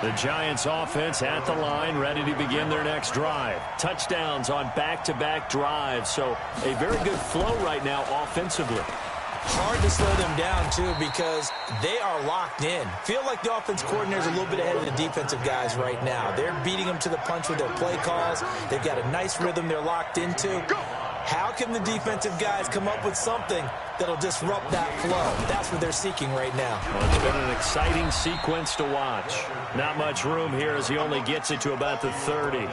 [SPEAKER 2] The Giants offense at the line, ready to begin their next drive. Touchdowns on back-to-back drives, so a very good flow right now offensively.
[SPEAKER 1] Hard to slow them down, too, because they are locked in. Feel like the offense coordinator is a little bit ahead of the defensive guys right now. They're beating them to the punch with their play calls. They've got a nice rhythm they're locked into. How can the defensive guys come up with something that'll disrupt that flow? That's what they're seeking right now.
[SPEAKER 2] Well, it's been an exciting sequence to watch. Not much room here as he only gets it to about the 30.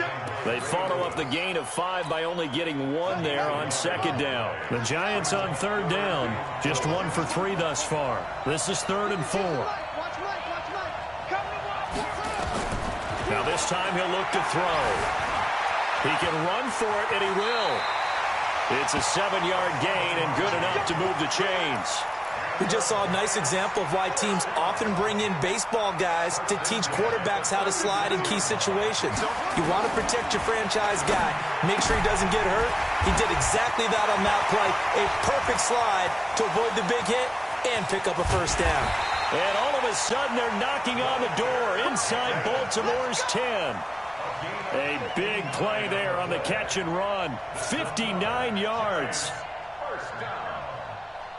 [SPEAKER 2] They follow up the gain of 5 by only getting 1 there on second down. The Giants on third down, just 1 for 3 thus far. This is 3rd and 4. Now this time he'll look to throw. He can run for it, and he will. It's a 7-yard gain and good enough to move the chains.
[SPEAKER 1] We just saw a nice example of why teams often bring in baseball guys to teach quarterbacks how to slide in key situations. You want to protect your franchise guy. Make sure he doesn't get hurt. He did exactly that on that play. A perfect slide to avoid the big hit and pick up a first down.
[SPEAKER 2] And all of a sudden, they're knocking on the door inside Baltimore's 10. A big play there on the catch and run. 59 yards.
[SPEAKER 4] First down.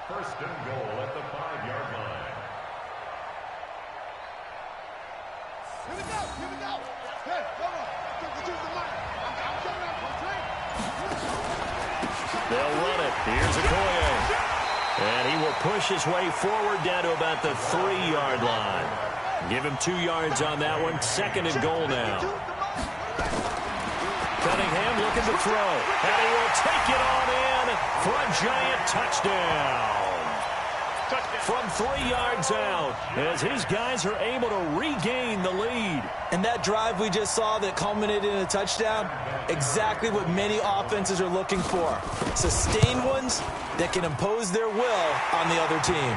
[SPEAKER 4] First and goal at the 5-yard line.
[SPEAKER 3] Here we go. Here we go. Hey, come on. Choose the line. I'm coming up.
[SPEAKER 2] They'll run it. Here's Okoye. And he will push his way forward down to about the 3-yard line. Give him 2 yards on that one. Second and goal now. Cunningham looking to throw. And he will take it on in for a giant touchdown. From 3 yards out, as his guys are able to regain the lead.
[SPEAKER 1] And that drive we just saw that culminated in a touchdown, exactly what many offenses are looking for. Sustained ones that can impose their will on the other team.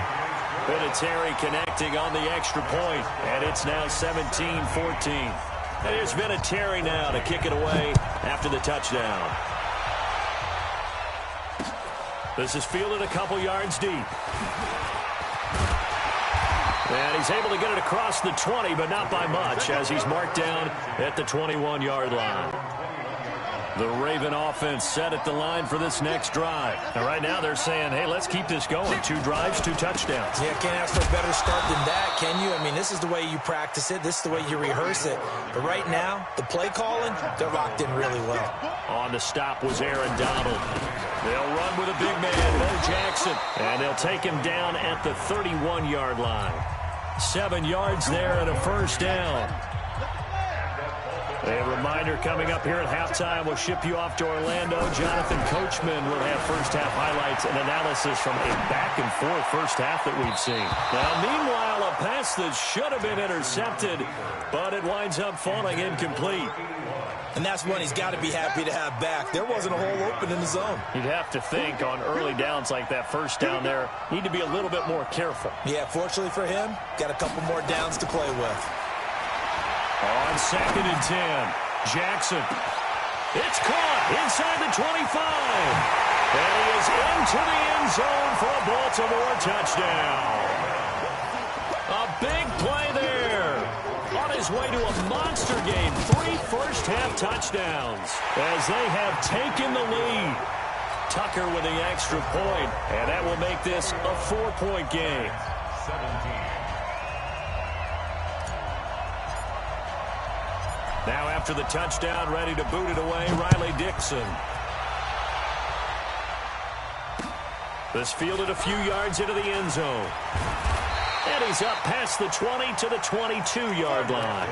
[SPEAKER 2] Vinatieri connecting on the extra point, and it's now 17-14. And here's Vinatieri now to kick it away after the touchdown. This is fielded a couple yards deep. And he's able to get it across the 20, but not by much, as he's marked down at the 21-yard line. The Raven offense set at the line for this next drive. And right now they're saying, hey, let's keep this going. 2 drives, 2 touchdowns.
[SPEAKER 1] Yeah, can't ask for a better start than that, can you? I mean, this is the way you practice it. This is the way you rehearse it. But right now, the play calling, they're locked in really well.
[SPEAKER 2] On the stop was Aaron Donald. They'll run with a big man, Bo Jackson. And they'll take him down at the 31-yard line. 7 yards there and a first down. A reminder coming up here at halftime, we'll ship you off to Orlando. Jonathan Coachman will have first-half highlights and analysis from a back-and-forth first half that we've seen. Now, meanwhile, a pass that should have been intercepted, but it winds up falling incomplete.
[SPEAKER 1] And that's one he's got to be happy to have back. There wasn't a hole open in the zone.
[SPEAKER 2] You'd have to think on early downs like that first down there, need to be a little bit more careful.
[SPEAKER 1] Yeah, fortunately for him, got a couple more downs to play with.
[SPEAKER 2] On 2nd and 10, Jackson. It's caught inside the 25. And he is into the end zone for a Baltimore touchdown. A big play there. On his way to a monster game, 3 first-half touchdowns as they have taken the lead. Tucker with the extra point, and that will make this a 4-point game.
[SPEAKER 4] 17.
[SPEAKER 2] Now after the touchdown, ready to boot it away, Riley Dixon. This fielded a few yards into the end zone. And he's up past the 20 to the 22-yard line.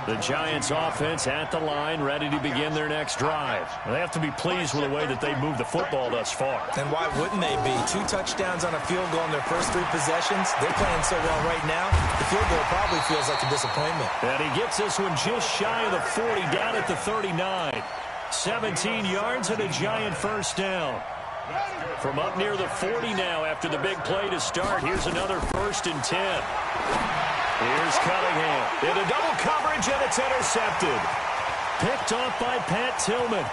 [SPEAKER 2] The Giants offense at the line, ready to begin their next drive. They have to be pleased with the way that they moved the football thus far.
[SPEAKER 1] And why wouldn't they be? 2 touchdowns on a field goal in their first 3 possessions. They're playing so well right now, the field goal probably feels like a disappointment.
[SPEAKER 2] And he gets this one just shy of the 40, down at the 39. 17 yards and a Giant first down. From up near the 40 now after the big play to start, here's another 1st and 10. Here's Cunningham into double coverage, and it's intercepted. Picked off by Pat Tillman.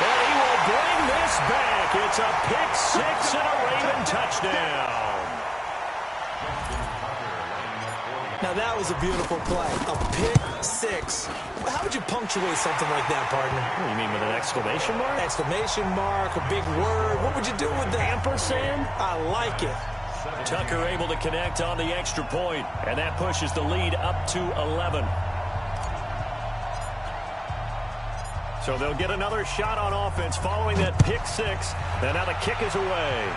[SPEAKER 2] And he will bring this back. It's a pick-6 and a Raven touchdown.
[SPEAKER 1] Now, that was a beautiful play. A pick-6. How would you punctuate something like that, partner?
[SPEAKER 2] What do you mean, with an exclamation mark?
[SPEAKER 1] Exclamation mark, a big word. What would you do with that?
[SPEAKER 2] Ampersand?
[SPEAKER 1] I like it.
[SPEAKER 2] Tucker able to connect on the extra point, and that pushes the lead up to 11. So they'll get another shot on offense following that pick-6, and now the kick is away.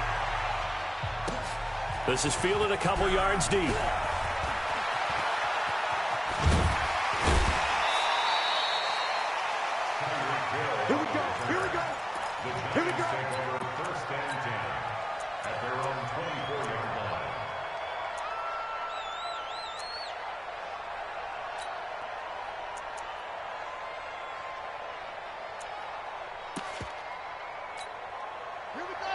[SPEAKER 2] This is fielded a couple yards deep.
[SPEAKER 3] Here we go. Here we go. Here we go.
[SPEAKER 4] First and 10 at their own 24-yard line.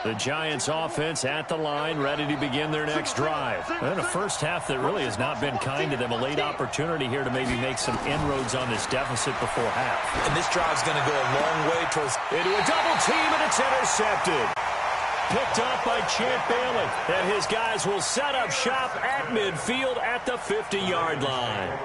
[SPEAKER 2] The Giants offense at the line, ready to begin their next drive. And a first half that really has not been kind to them. A late opportunity here to maybe make some inroads on this deficit before half.
[SPEAKER 1] And this drive's going to go a long way towards...
[SPEAKER 2] Into a double team, and it's intercepted. picked up by Champ Bailey. And his guys will set up shop at midfield at the 50-yard line.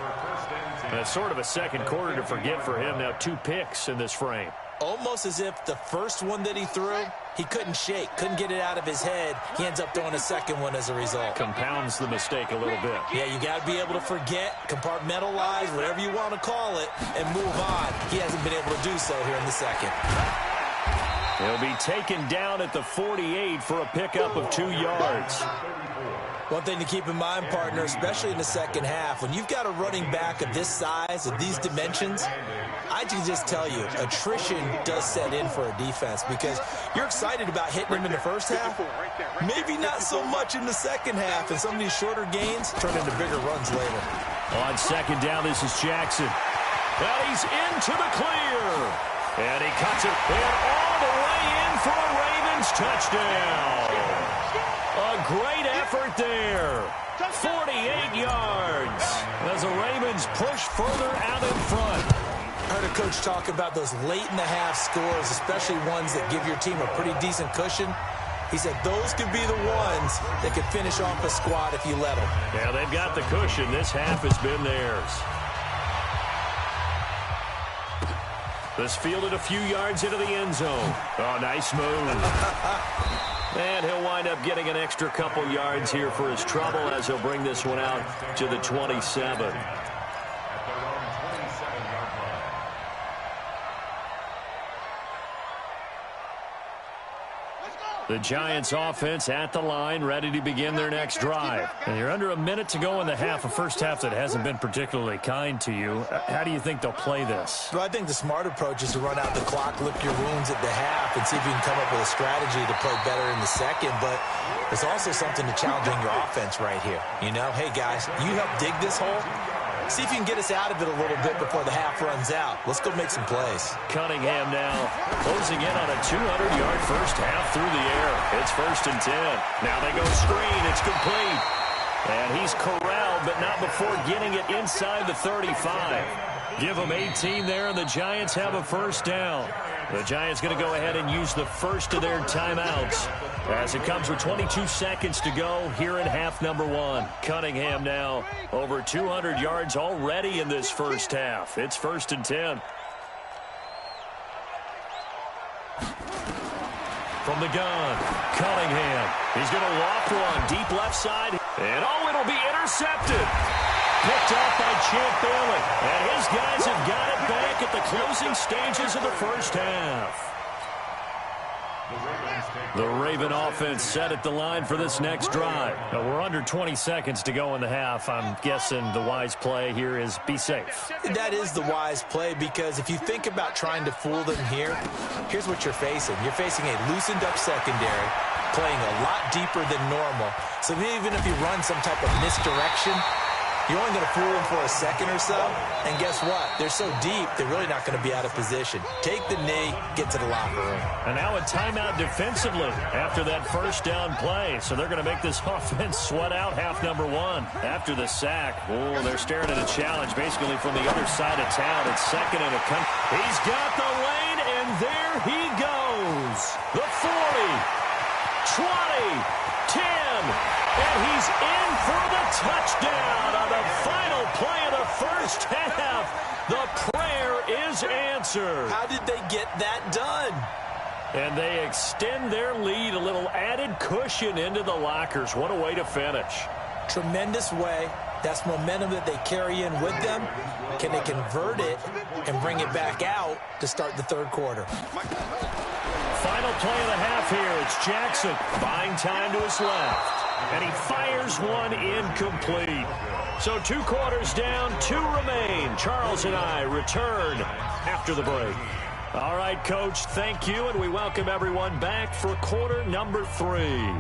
[SPEAKER 2] And it's sort of a second quarter to forget for him. Now 2 picks in this frame.
[SPEAKER 1] Almost as if the first one that he threw, he couldn't shake, couldn't get it out of his head. He ends up throwing a second one as a result.
[SPEAKER 2] Compounds the mistake a little bit.
[SPEAKER 1] Yeah, you got to be able to forget, compartmentalize, whatever you want to call it, and move on. He hasn't been able to do so here in the second.
[SPEAKER 2] He'll be taken down at the 48 for a pickup of 2 yards.
[SPEAKER 1] One thing to keep in mind, partner, especially in the second half, when you've got a running back of this size, of these dimensions, I can just tell you, attrition does set in for a defense because you're excited about hitting him in the first half, maybe not so much in the second half, and some of these shorter gains turn into bigger runs later.
[SPEAKER 2] On second down, this is Jackson. And he's into the clear. And he cuts it and all the way in for a Ravens touchdown. A great effort there. 48 yards as the Ravens push further out in front.
[SPEAKER 1] I heard a coach talk about those late-in-the-half scores, especially ones that give your team a pretty decent cushion. He said those could be the ones that could finish off a squad if you let them.
[SPEAKER 2] Yeah, they've got the cushion. This half has been theirs. This fielded a few yards into the end zone. Oh, nice move. And he'll wind up getting an extra couple yards here for his trouble as he'll bring this one out to the 27. The Giants offense at the line, ready to begin their next drive. And you're under a minute to go in the half, a first half that hasn't been particularly kind to you. How do you think they'll play this?
[SPEAKER 1] Well, I think the smart approach is to run out the clock, lick your wounds at the half, and see if you can come up with a strategy to play better in the second. But there's also something to challenging your offense right here. You know, hey, guys, you help dig this hole. See if you can get us out of it a little bit before the half runs out. Let's go make some plays.
[SPEAKER 2] Cunningham now closing in on a 200-yard first half through the air. It's 1st and 10. Now they go screen. It's complete. And he's corralled, but not before getting it inside the 35. Give them 18 there, and the Giants have a first down. The Giants going to go ahead and use the first of their timeouts as it comes with 22 seconds to go here in half number 1. Cunningham now over 200 yards already in this first half. It's 1st and 10. From the gun, Cunningham. He's going to loft one deep left side. And oh, it'll be intercepted. Picked off by Champ Bailey. And his guys have got it back at the closing stages of the first half. The Raven offense set at the line for this next drive. Now, we're under 20 seconds to go in the half. I'm guessing the wise play here is be safe.
[SPEAKER 1] That is the wise play because if you think about trying to fool them here, here's what you're facing. You're facing a loosened up secondary, playing a lot deeper than normal. So even if you run some type of misdirection, you're only going to fool them for a second or so. And guess what? They're so deep, they're really not going to be out of position. Take the knee, get to the locker room.
[SPEAKER 2] And now a timeout defensively after that first down play. So they're going to make this offense sweat out half number 1. After the sack, oh, they're staring at a challenge basically from the other side of town. It's 2nd and a cut. He's got the lane, and there he goes. The 40, 20, 10. And he's in for the touchdown on the final play of the first half. The prayer is answered.
[SPEAKER 1] How did they get that done?
[SPEAKER 2] And they extend their lead, a little added cushion into the lockers. What a way to finish.
[SPEAKER 1] Tremendous way. That's momentum that they carry in with them. Can they convert it and bring it back out to start the third quarter?
[SPEAKER 2] Final play of the half here. It's Jackson buying time to his left. And he fires one incomplete. So 2 quarters down, 2 remain. Charles and I return after the break. All right, Coach, thank you, and we welcome everyone back for quarter number 3.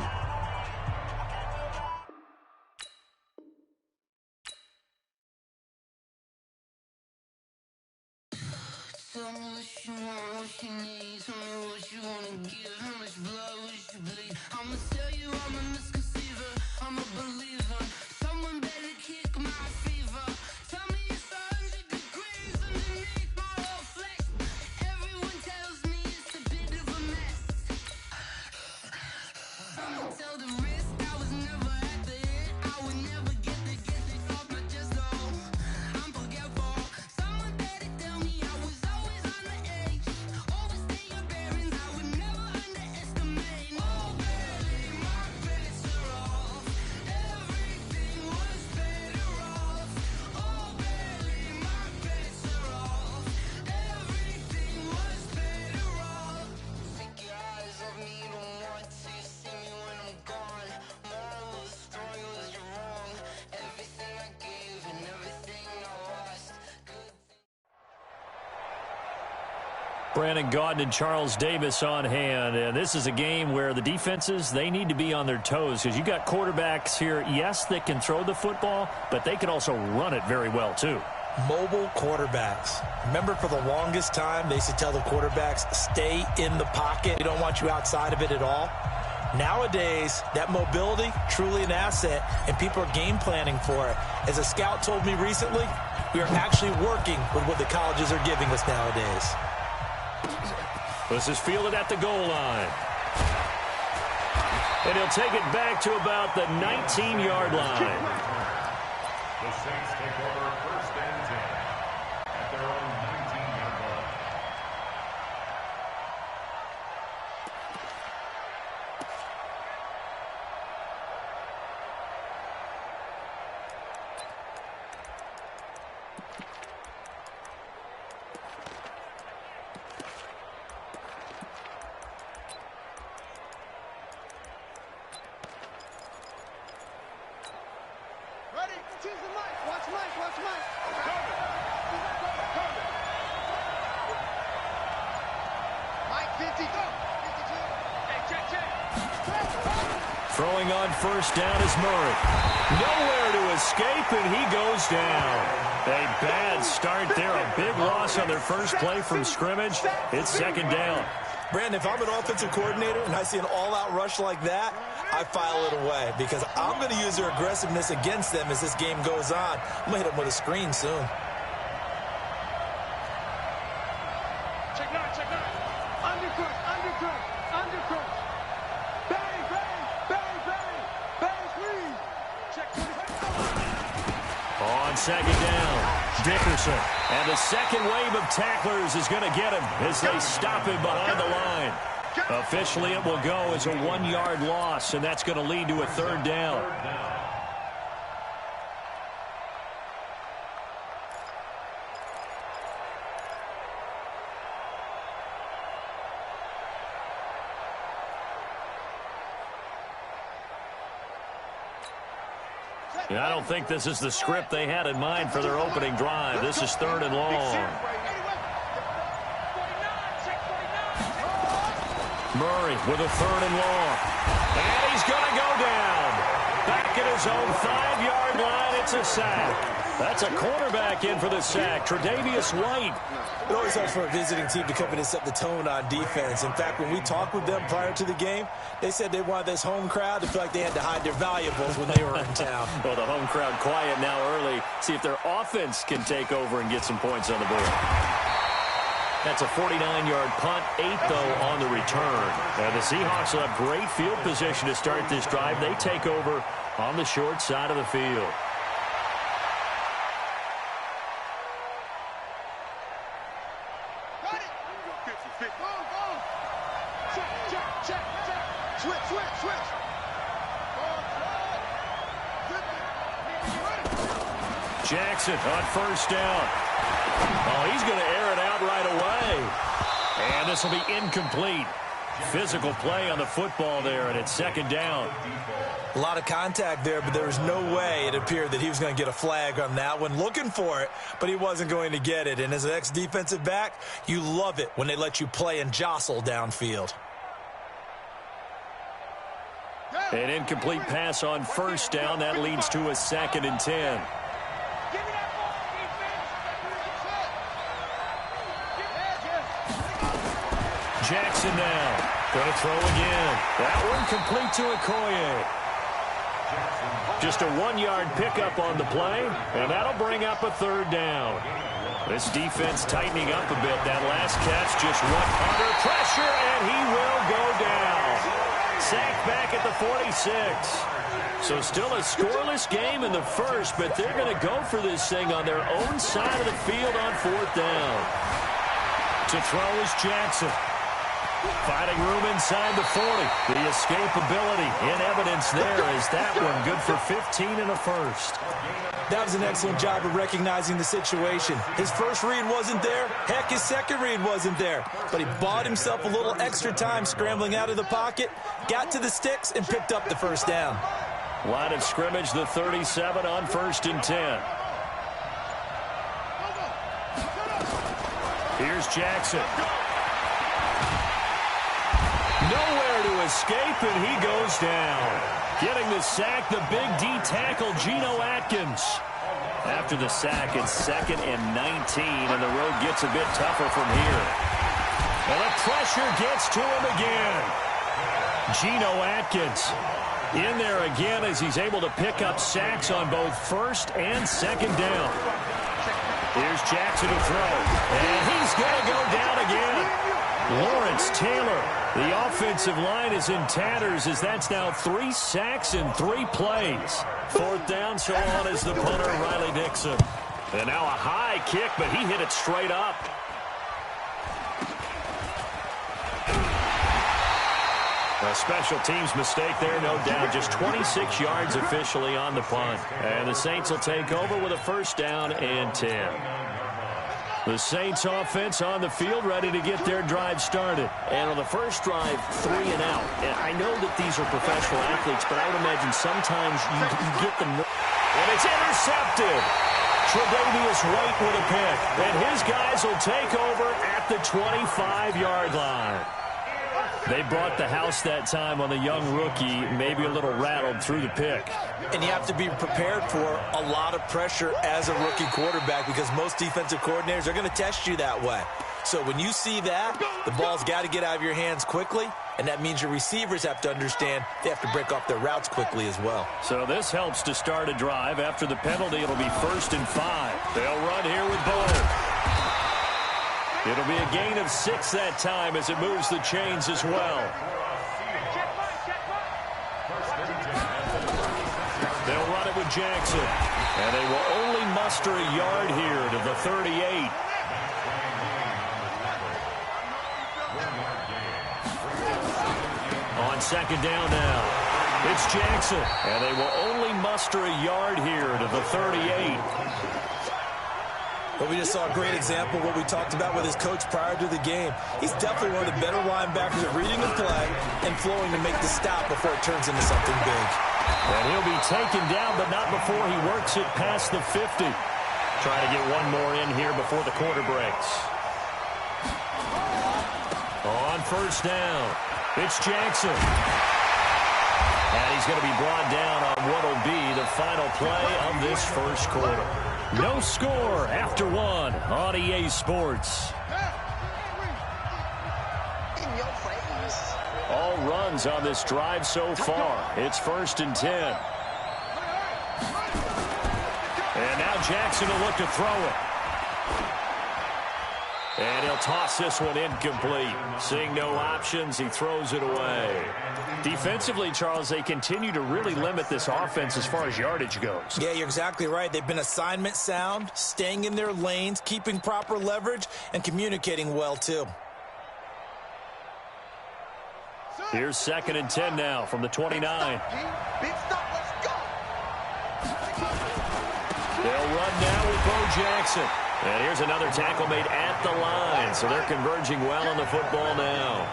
[SPEAKER 2] Brandon Gaudin and Charles Davis on hand. And this is a game where the defenses, they need to be on their toes because you got quarterbacks here, yes, that can throw the football, but they can also run it very well, too.
[SPEAKER 1] Mobile quarterbacks. Remember, for the longest time, they used to tell the quarterbacks, stay in the pocket. We don't want you outside of it at all. Nowadays, that mobility, truly an asset, and people are game planning for it. As a scout told me recently, we are actually working with what the colleges are giving us nowadays.
[SPEAKER 2] This is fielded at the goal line. And he'll take it back to about the 19-yard line.
[SPEAKER 4] The Saints take over first and 10 at their own 19-yard line.
[SPEAKER 2] Throwing on first down is Murray. Nowhere to escape, and he goes down. A bad start there. A big loss on their first play from scrimmage. It's second down.
[SPEAKER 1] Brandon, if I'm an offensive coordinator and I see an all-out rush like that, I file it away because I'm going to use their aggressiveness against them as this game goes on. I'm going to hit them with a screen soon.
[SPEAKER 3] Check nine. Undercut. Bang, please. Check 25.
[SPEAKER 2] On second down, Dickerson. And the second wave of tacklers is going to get him as they stop him behind the line. Officially, it will go as a 1-yard loss, and that's going to lead to a third down. And I don't think this is the script they had in mind for their opening drive. This is third and long. Murray with a third and long. And he's going to go down. Back at his own 5-yard line, it's a sack. That's a cornerback in for the sack, Tre'Davious White.
[SPEAKER 1] It always helps for a visiting team to come in and set the tone on defense. In fact, when we talked with them prior to the game, they said they wanted this home crowd to feel like they had to hide their valuables when they were in town.
[SPEAKER 2] Well, the home crowd quiet now early. See if their offense can take over and get some points on the board. That's a 49-yard punt, 8, though, on the return. Now, the Seahawks will have great field position to start this drive. They take over on the short side of the field. Jackson on first down. Oh, he's going to air it out right away. And this will be incomplete. Physical play on the football there, and it's second down.
[SPEAKER 1] A lot of contact there, but there was no way it appeared that he was going to get a flag on that one. Looking for it, but he wasn't going to get it. And as an ex-defensive back, you love it when they let you play and jostle downfield.
[SPEAKER 2] An incomplete pass on first down. That leads to a 2nd and 10. Jackson now. Going to throw again. That one complete to Okoye. Just a 1-yard pickup on the play, and that'll bring up a third down. This defense tightening up a bit. That last catch just went under pressure, and he will go down. Sacked back at the 46. So still a scoreless game in the first, but they're going to go for this thing on their own side of the field on 4th down. To throw is Jackson. Finding room inside the 40. The escapability in evidence there is that one good for 15 and a first.
[SPEAKER 1] That was an excellent job of recognizing the situation. His first read wasn't there. Heck, his second read wasn't there. But he bought himself a little extra time scrambling out of the pocket, got to the sticks, and picked up the first down.
[SPEAKER 2] Line of scrimmage, the 37 on 1st and 10. Here's Jackson. Nowhere to escape, and he goes down. Getting the sack, the big D tackle, Geno Atkins. After the sack, it's 2nd and 19, and the road gets a bit tougher from here. And the pressure gets to him again. Geno Atkins in there again as he's able to pick up sacks on both 1st and 2nd down. Here's Jackson to throw, and he's going to go down again. Lawrence Taylor, the offensive line is in tatters as that's now 3 sacks in 3 plays. 4th down, so on is the punter, Riley Dixon. And now a high kick, but he hit it straight up. A special teams mistake there, no doubt. Just 26 yards officially on the punt. And the Saints will take over with a 1st down and 10. The Saints offense on the field ready to get their drive started. And on the first drive, 3 and out. And I know that these are professional athletes, but I would imagine sometimes you get them. And it's intercepted. Tre'Davious White with a pick. And his guys will take over at the 25-yard line. They brought the house that time on the young rookie, maybe a little rattled through the pick.
[SPEAKER 1] And you have to be prepared for a lot of pressure as a rookie quarterback because most defensive coordinators are going to test you that way. So when you see that, the ball's got to get out of your hands quickly, and that means your receivers have to understand they have to break off their routes quickly as well.
[SPEAKER 2] So this helps to start a drive. After the penalty, it'll be 1st and 5. They'll run here with Bull. It'll be a gain of 6 that time as it moves the chains as well. They'll run it with Jackson. And they will only muster a yard here to the 38. On 2nd down now, it's Jackson. And they will only muster a yard here to the 38.
[SPEAKER 1] But we just saw a great example of what we talked about with his coach prior to the game. He's definitely one of the better linebackers at reading the play and flowing to make the stop before it turns into something big.
[SPEAKER 2] And he'll be taken down, but not before he works it past the 50. Trying to get one more in here before the quarter breaks. On 1st down, it's Jackson. And he's going to be brought down on what will be the final play of this 1st quarter. No score after 1 on EA Sports. All runs on this drive so far. It's 1st and 10. And now Jackson will look to throw it. And he'll toss this one incomplete. Seeing no options, he throws it away. Defensively, Charles, they continue to really limit this offense as far as yardage goes.
[SPEAKER 1] Yeah, you're exactly right. They've been assignment sound, staying in their lanes, keeping proper leverage, and communicating well, too.
[SPEAKER 2] Here's 2nd and 10 now from the 29. They'll run now with Bo Jackson. And here's another tackle made at the line, so they're converging well on the football now.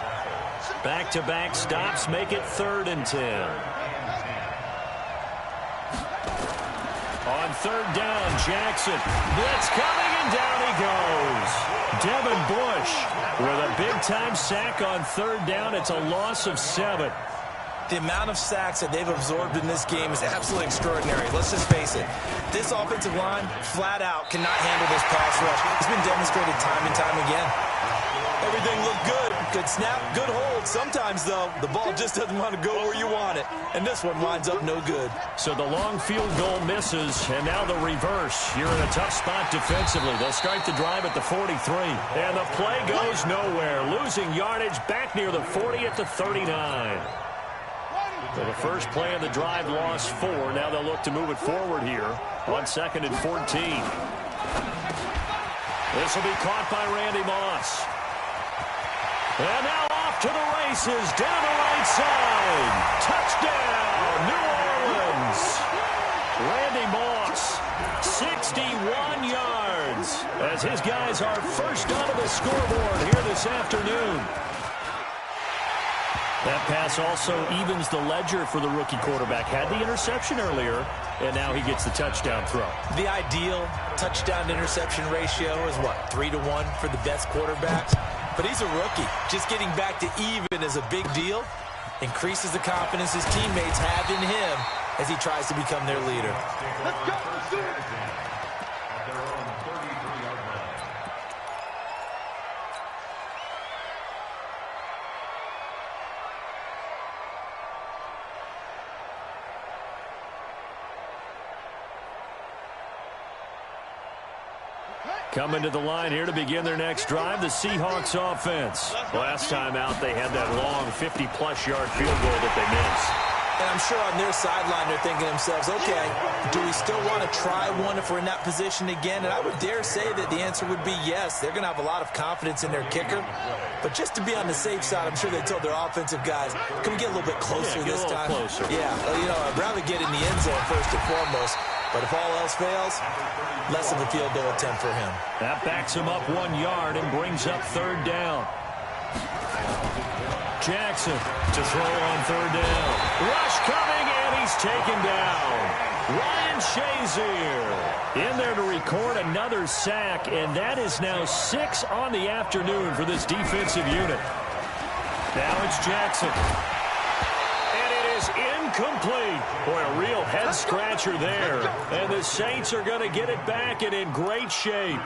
[SPEAKER 2] Back-to-back stops make it 3rd and 10. On 3rd down, Jackson. Blitz coming, and down he goes. Devin Bush with a big-time sack on 3rd down. It's a loss of 7.
[SPEAKER 1] The amount of sacks that they've absorbed in this game is absolutely extraordinary. Let's just face it. This offensive line, flat out, cannot handle this pass rush. It's been demonstrated time and time again. Everything looked good. Good snap, good hold. Sometimes, though, the ball just doesn't want to go where you want it. And this one winds up no good.
[SPEAKER 2] So the long field goal misses, and now the reverse. You're in a tough spot defensively. They'll start the drive at the 43. And the play goes nowhere. Losing yardage back near the 40 at the 39. So the first play of the drive lost 4. Now they'll look to move it forward here on 2nd and 14. This will be caught by Randy Moss. And now off to the races, down the right side. Touchdown, New Orleans. Randy Moss, 61 yards, as his guys are first onto the scoreboard here this afternoon. That pass also evens the ledger for the rookie quarterback. Had the interception earlier, and now he gets the touchdown throw.
[SPEAKER 1] The ideal touchdown-to-interception ratio is what, 3-to-1 for the best quarterbacks? but he's a rookie. Just getting back to even is a big deal. Increases the confidence his teammates have in him as he tries to become their leader.
[SPEAKER 3] Let's go. Let's do it.
[SPEAKER 2] Coming to the line here to begin their next drive, the Seahawks offense. Last time out, they had that long 50-plus yard field goal that they missed.
[SPEAKER 1] And I'm sure on their sideline they're thinking to themselves, okay, do we still want to try one if we're in that position again? And I would dare say that the answer would be yes. They're going to have a lot of confidence in their kicker. But just to be on the safe side, I'm sure they told their offensive guys, can we get a little bit closer this time?
[SPEAKER 2] Closer.
[SPEAKER 1] Yeah, I'd rather get in the end zone first and foremost. But if all else fails, less of a field goal attempt for him.
[SPEAKER 2] That backs him up 1 yard and brings up third down. Jackson to throw on third down. Rush coming, and he's taken down. Ryan Shazier in there to record another sack, and that is now 6 on the afternoon for this defensive unit. Now it's Jackson. And it is incomplete. Boy, a real head-scratcher there. And the Saints are going to get it back and in great shape.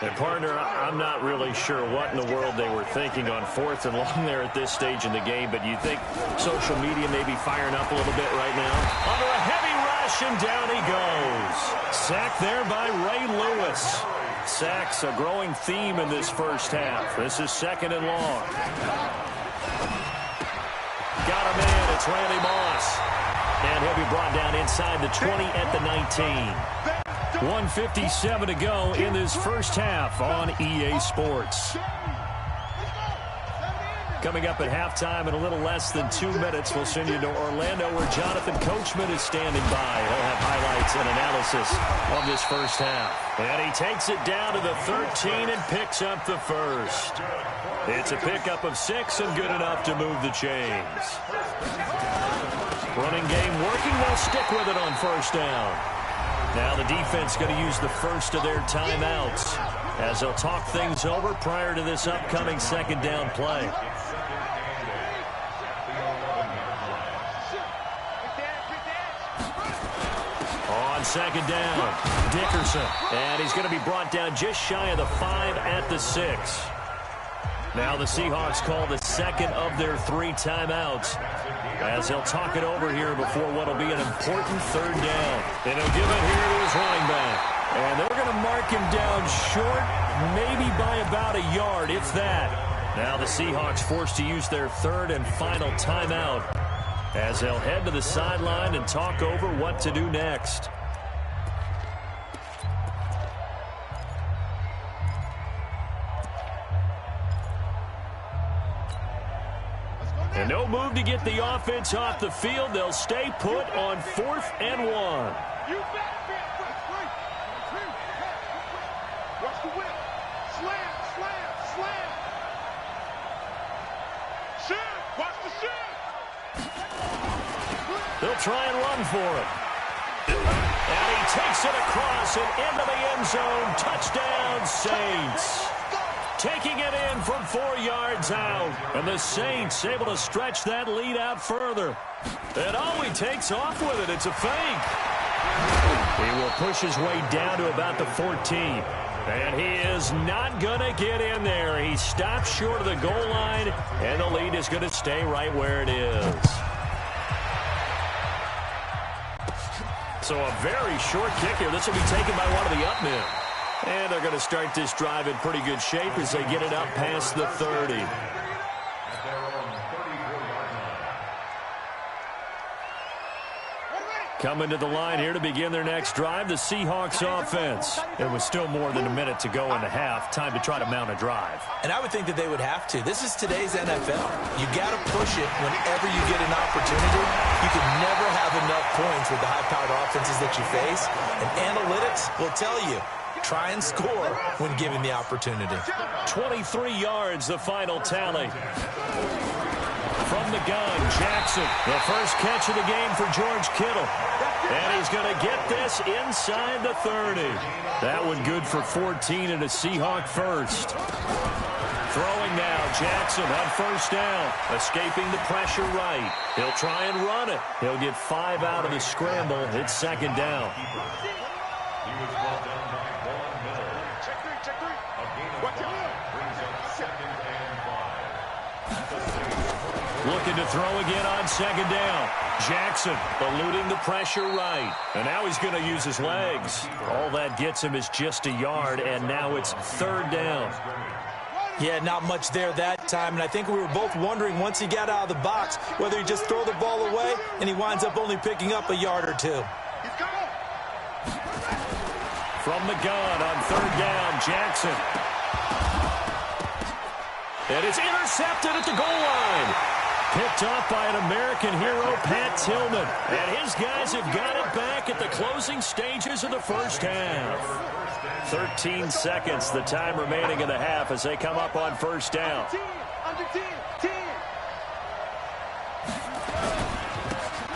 [SPEAKER 2] And, partner, I'm not really sure what in the world they were thinking on 4th and long there at this stage in the game, but you think social media may be firing up a little bit right now? Under a heavy rush, and down he goes. Sacked there by Ray Lewis. Sacks a growing theme in this first half. This is 2nd and long. Got him in. It's Randy Moss. And he'll be brought down inside the 20 at the 19. 1:57 to go in this first half on EA Sports. Coming up at halftime in a little less than 2 minutes, we'll send you to Orlando where Jonathan Coachman is standing by. He'll have highlights and analysis of this first half. And he takes it down to the 13 and picks up the first. It's a pickup of 6 and good enough to move the chains. Running game working. They'll stick with it on first down. Now the defense going to use the first of their timeouts as they'll talk things over prior to this upcoming 2nd down play. On 2nd down, Dickerson. And he's going to be brought down just shy of the 5 at the 6. Now the Seahawks call the 2nd of their 3 timeouts as they'll talk it over here before what will be an important 3rd down. And he'll give it here to his running back. And they're going to mark him down short, maybe by about a yard, if that. Now the Seahawks forced to use their 3rd and final timeout as they'll head to the sideline and talk over what to do next. And no move to get the offense off the field. They'll stay put on 4th and 1.
[SPEAKER 3] You bet. Watch the whip. Slam, slam, slam. Shoot. Watch the shoot.
[SPEAKER 2] They'll try and run for it. And he takes it across and into the end zone. Touchdown, Saints. Taking it in from 4 yards out. And the Saints able to stretch that lead out further. And he takes off with it. It's a fake. He will push his way down to about the 14. And he is not going to get in there. He stops short of the goal line. And the lead is going to stay right where it is. So a very short kick here. This will be taken by one of the up men. And they're going to start this drive in pretty good shape as they get it up past the 30. Coming to the line here to begin their next drive, the Seahawks offense. It was still more than a minute to go in the half. Time to try to mount a drive.
[SPEAKER 1] And I would think that they would have to. This is today's NFL. You got to push it whenever you get an opportunity. You can never have enough points with the high-powered offenses that you face. And analytics will tell you, try and score when given the opportunity.
[SPEAKER 2] 23 yards, the final tally. From the gun, Jackson, the first catch of the game for George Kittle. And he's going to get this inside the 30. That one good for 14 and a Seahawk first. Throwing now, Jackson on first down. Escaping the pressure right. He'll try and run it. He'll get 5 out of the scramble. It's second down.
[SPEAKER 4] He was brought down by Vaughn Miller.
[SPEAKER 3] Check three.
[SPEAKER 4] A gain of 5 brings up second and 5.
[SPEAKER 2] Looking to throw again on second down. Jackson eluding the pressure right. And now he's going to use his legs. All that gets him is just a yard, and now it's third down.
[SPEAKER 1] Yeah, not much there that time, and I think we were both wondering once he got out of the box whether he'd just throw the ball away, and he winds up only picking up a yard or two.
[SPEAKER 2] From the gun on third down, Jackson. And it's intercepted at the goal line. Picked off by an American hero, Pat Tillman. And his guys have got it back at the closing stages of the first half. 13 seconds, the time remaining in the half as they come up on first down.
[SPEAKER 3] Under 10.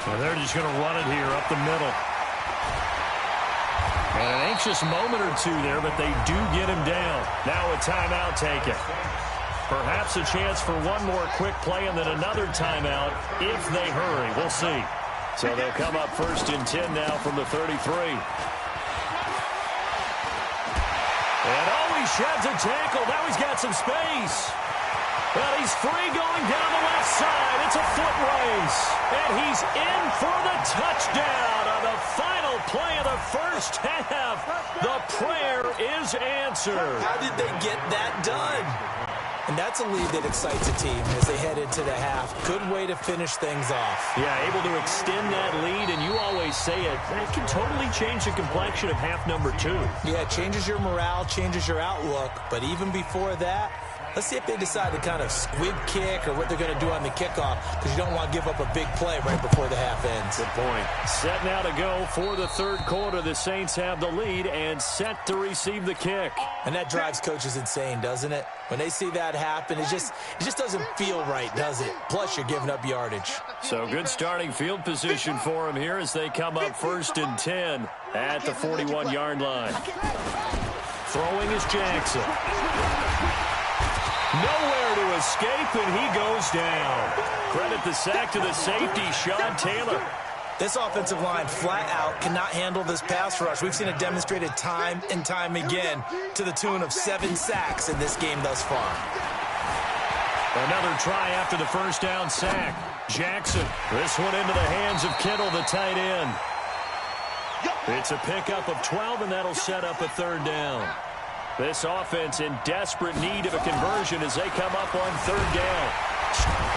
[SPEAKER 2] And they're just going to run it here up the middle. And an anxious moment or two there, but they do get him down. Now a timeout taken. Perhaps a chance for one more quick play and then another timeout if they hurry. We'll see. So they'll come up first and 10 now from the 33. And he sheds a tackle. Now he's got some space. Well, he's free going down the left side. It's a foot race. And he's in for the touchdown on the final play of the first half. The prayer is answered.
[SPEAKER 1] How did they get that done? And that's a lead that excites a team as they head into the half. Good way to finish things off.
[SPEAKER 2] Yeah, able to extend that lead, and you always say it, that can totally change the complexion of half number 2.
[SPEAKER 1] Yeah, it changes your morale, changes your outlook. But even before that, let's see if they decide to kind of squib kick or what they're going to do on the kickoff, because you don't want to give up a big play right before the half ends.
[SPEAKER 2] Good point. Set now to go for the third quarter. The Saints have the lead and set to receive the kick.
[SPEAKER 1] And that drives coaches insane, doesn't it? When they see that happen, it just doesn't feel right, does it? Plus, you're giving up yardage.
[SPEAKER 2] So good starting field position for them here as they come up first and 10 at the 41-yard line. Throwing is Jackson. Nowhere to escape, and he goes down. Credit the sack to the safety, Sean Taylor.
[SPEAKER 1] This offensive line flat out cannot handle this pass rush. We've seen it demonstrated time and time again to the tune of 7 sacks in this game thus far.
[SPEAKER 2] Another try after the first down sack. Jackson, this one into the hands of Kittle, the tight end. It's a pickup of 12, and that'll set up a third down. This offense in desperate need of a conversion as they come up on third down.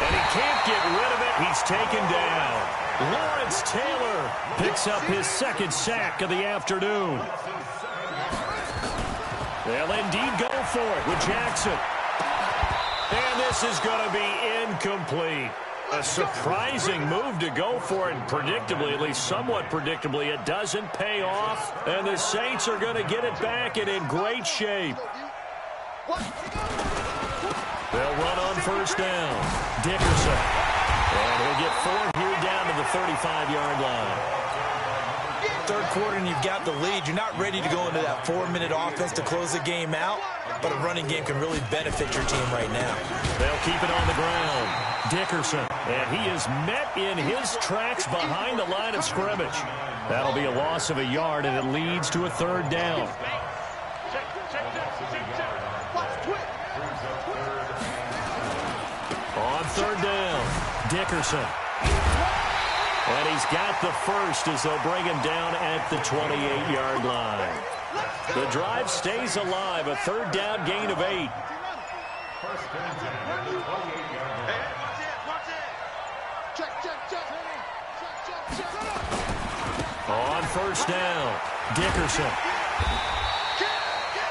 [SPEAKER 2] And he can't get rid of it. He's taken down. Lawrence Taylor picks up his second sack of the afternoon. They'll indeed go for it with Jackson. And this is going to be incomplete. A surprising move to go for it, and predictably, at least somewhat predictably, it doesn't pay off. And the Saints are going to get it back and in great shape. They'll run on first down. Dickerson. And he'll get 4 here down to the 35-yard line.
[SPEAKER 1] Third quarter and you've got the lead. You're not ready to go into that 4-minute offense to close the game out, but a running game can really benefit your team right now.
[SPEAKER 2] They'll keep it on the ground. Dickerson, and he is met in his tracks behind the line of scrimmage. That'll be a loss of a yard, and it leads to a third down. On third down, Dickerson. And he's got the first as they'll bring him down at the 28-yard line. The drive stays alive, a third down gain of 8. On first down, Dickerson.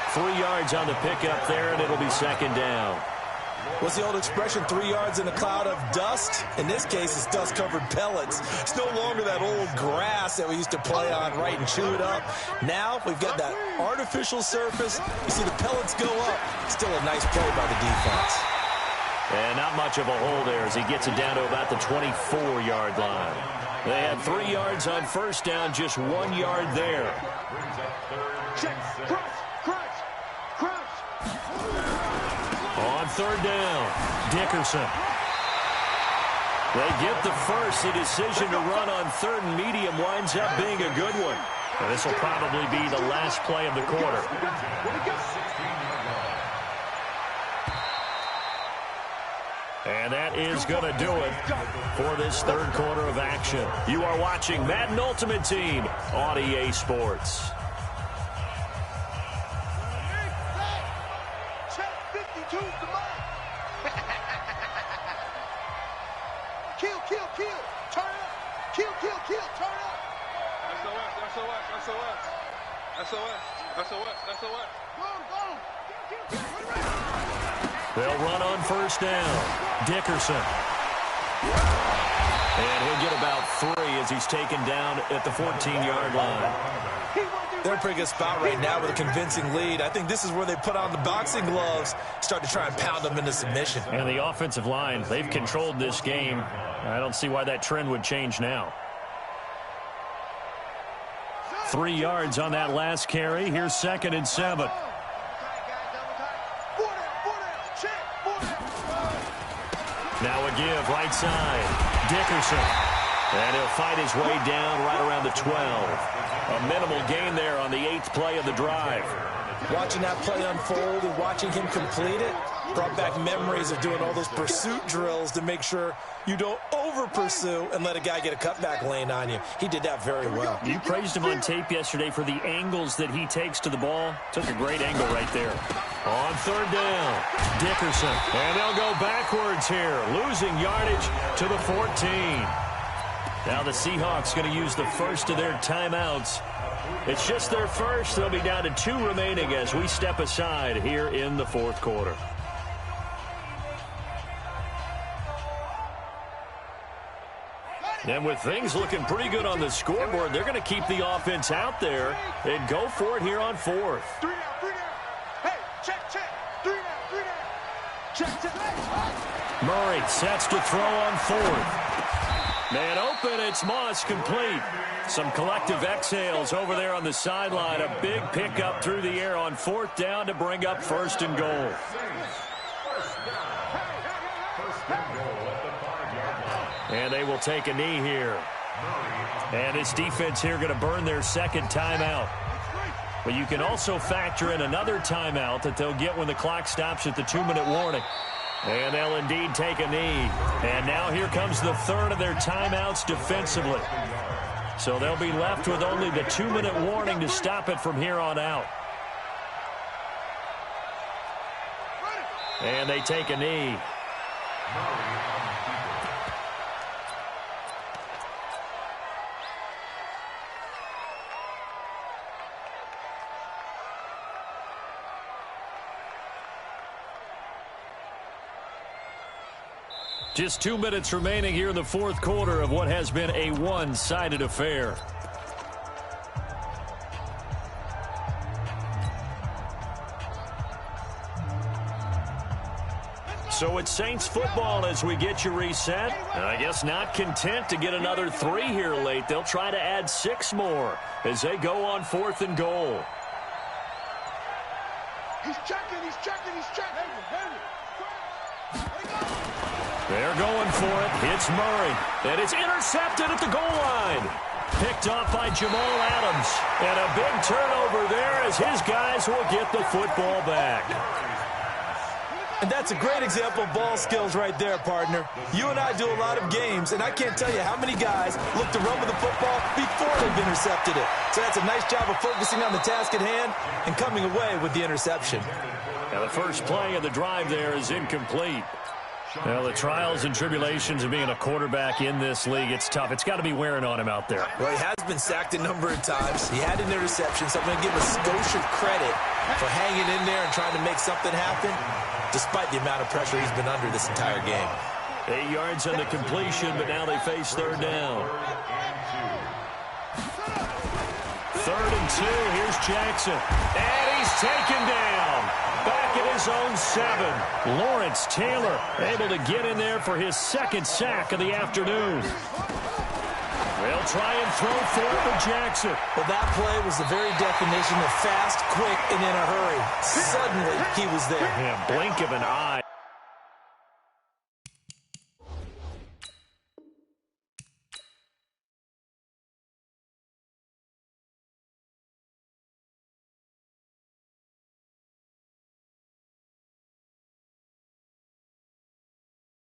[SPEAKER 2] 3 yards on the pickup there, and it'll be second down.
[SPEAKER 1] What's the old expression, 3 yards in a cloud of dust? In this case, it's dust-covered pellets. It's no longer that old grass that we used to play on, right, and chew it up. Now we've got that artificial surface. You see the pellets go up. Still a nice play by the defense.
[SPEAKER 2] And not much of a hole there as he gets it down to about the 24-yard line. They had 3 yards on first down, just 1 yard there. On third down. Dickerson. They get the first. The decision to run on third and medium winds up being a good one. And this will probably be the last play of the quarter. And that is going to do it for this third quarter of action. You are watching Madden Ultimate Team on EA Sports.
[SPEAKER 3] Check 52 to mine. Kill, kill, kill. Turn up. Kill, kill, kill. Turn up. SOS, SOS, SOS. SOS, SOS, SOS. Go, go. Kill, kill, kill. Run, run.
[SPEAKER 2] They'll run on first down. Dickerson. And he'll get about 3 as he's taken down at the 14-yard line.
[SPEAKER 1] They're in a pretty good spot right now with a convincing lead. I think this is where they put on the boxing gloves, start to try and pound them into submission.
[SPEAKER 2] And the offensive line, they've controlled this game. I don't see why that trend would change now. 3 yards on that last carry. Here's 2nd and 7. Now a give, right side. Dickerson. And he'll fight his way down right around the 12. A minimal gain there on the 8th play of the drive.
[SPEAKER 1] Watching that play unfold and watching him complete it brought back memories of doing all those pursuit drills to make sure you don't over-pursue and let a guy get a cutback lane on you. He did that very well.
[SPEAKER 2] You praised him on tape yesterday for the angles that he takes to the ball. Took a great angle right there. On third down, Dickerson. And they'll go backwards here, losing yardage to the 14. Now the Seahawks going to use the first of their timeouts. It's just their first. They'll be down to 2 remaining as we step aside here in the fourth quarter. And with things looking pretty good on the scoreboard, they're going to keep the offense out there and go for it here on 4th.
[SPEAKER 3] 3 down, 3 down. Hey, check, check. 3 down, 3 down. Check, check.
[SPEAKER 2] Murray sets to throw on 4th. Man open, it's Moss complete. Some collective exhales over there on the sideline. A big pickup through the air on 4th down to bring up 1st and goal. And they will take a knee here. And this defense here going to burn their 2nd timeout. But you can also factor in another timeout that they'll get when the clock stops at the 2-minute warning. And they'll indeed take a knee. And now here comes the 3rd of their timeouts defensively. So they'll be left with only the 2-minute warning to stop it from here on out. And they take a knee. Just 2 minutes remaining here in the fourth quarter of what has been a one-sided affair. So it's Saints football as we get you reset. And I guess not content to get another 3 here late. They'll try to add 6 more as they go on 4th and goal.
[SPEAKER 3] He's checking, he's checking, he's checking.
[SPEAKER 2] They're going for it. It's Murray. And it's intercepted at the goal line. Picked off by Jamal Adams. And a big turnover there as his guys will get the football back.
[SPEAKER 1] And that's a great example of ball skills right there, partner. You and I do a lot of games, and I can't tell you how many guys look to run with the football before they've intercepted it. So that's a nice job of focusing on the task at hand and coming away with the interception.
[SPEAKER 2] Now the first play of the drive there is incomplete. Well, the trials and tribulations of being a quarterback in this league, it's tough. It's got to be wearing on him out there.
[SPEAKER 1] Well, he has been sacked a number of times. He had an interception, so I'm going to give him a skosh of credit for hanging in there and trying to make something happen, despite the amount of pressure he's been under this entire game.
[SPEAKER 2] 8 yards on the completion, but now they face 3rd down. 3rd and 2, here's Jackson. And he's taken down. Back at his own 7. Lawrence Taylor able to get in there for his 2nd sack of the afternoon. They'll try and throw for it for Jackson.
[SPEAKER 1] Well, that play was the very definition of fast, quick, and in a hurry. Suddenly, he was there.
[SPEAKER 2] Yeah, blink of an eye.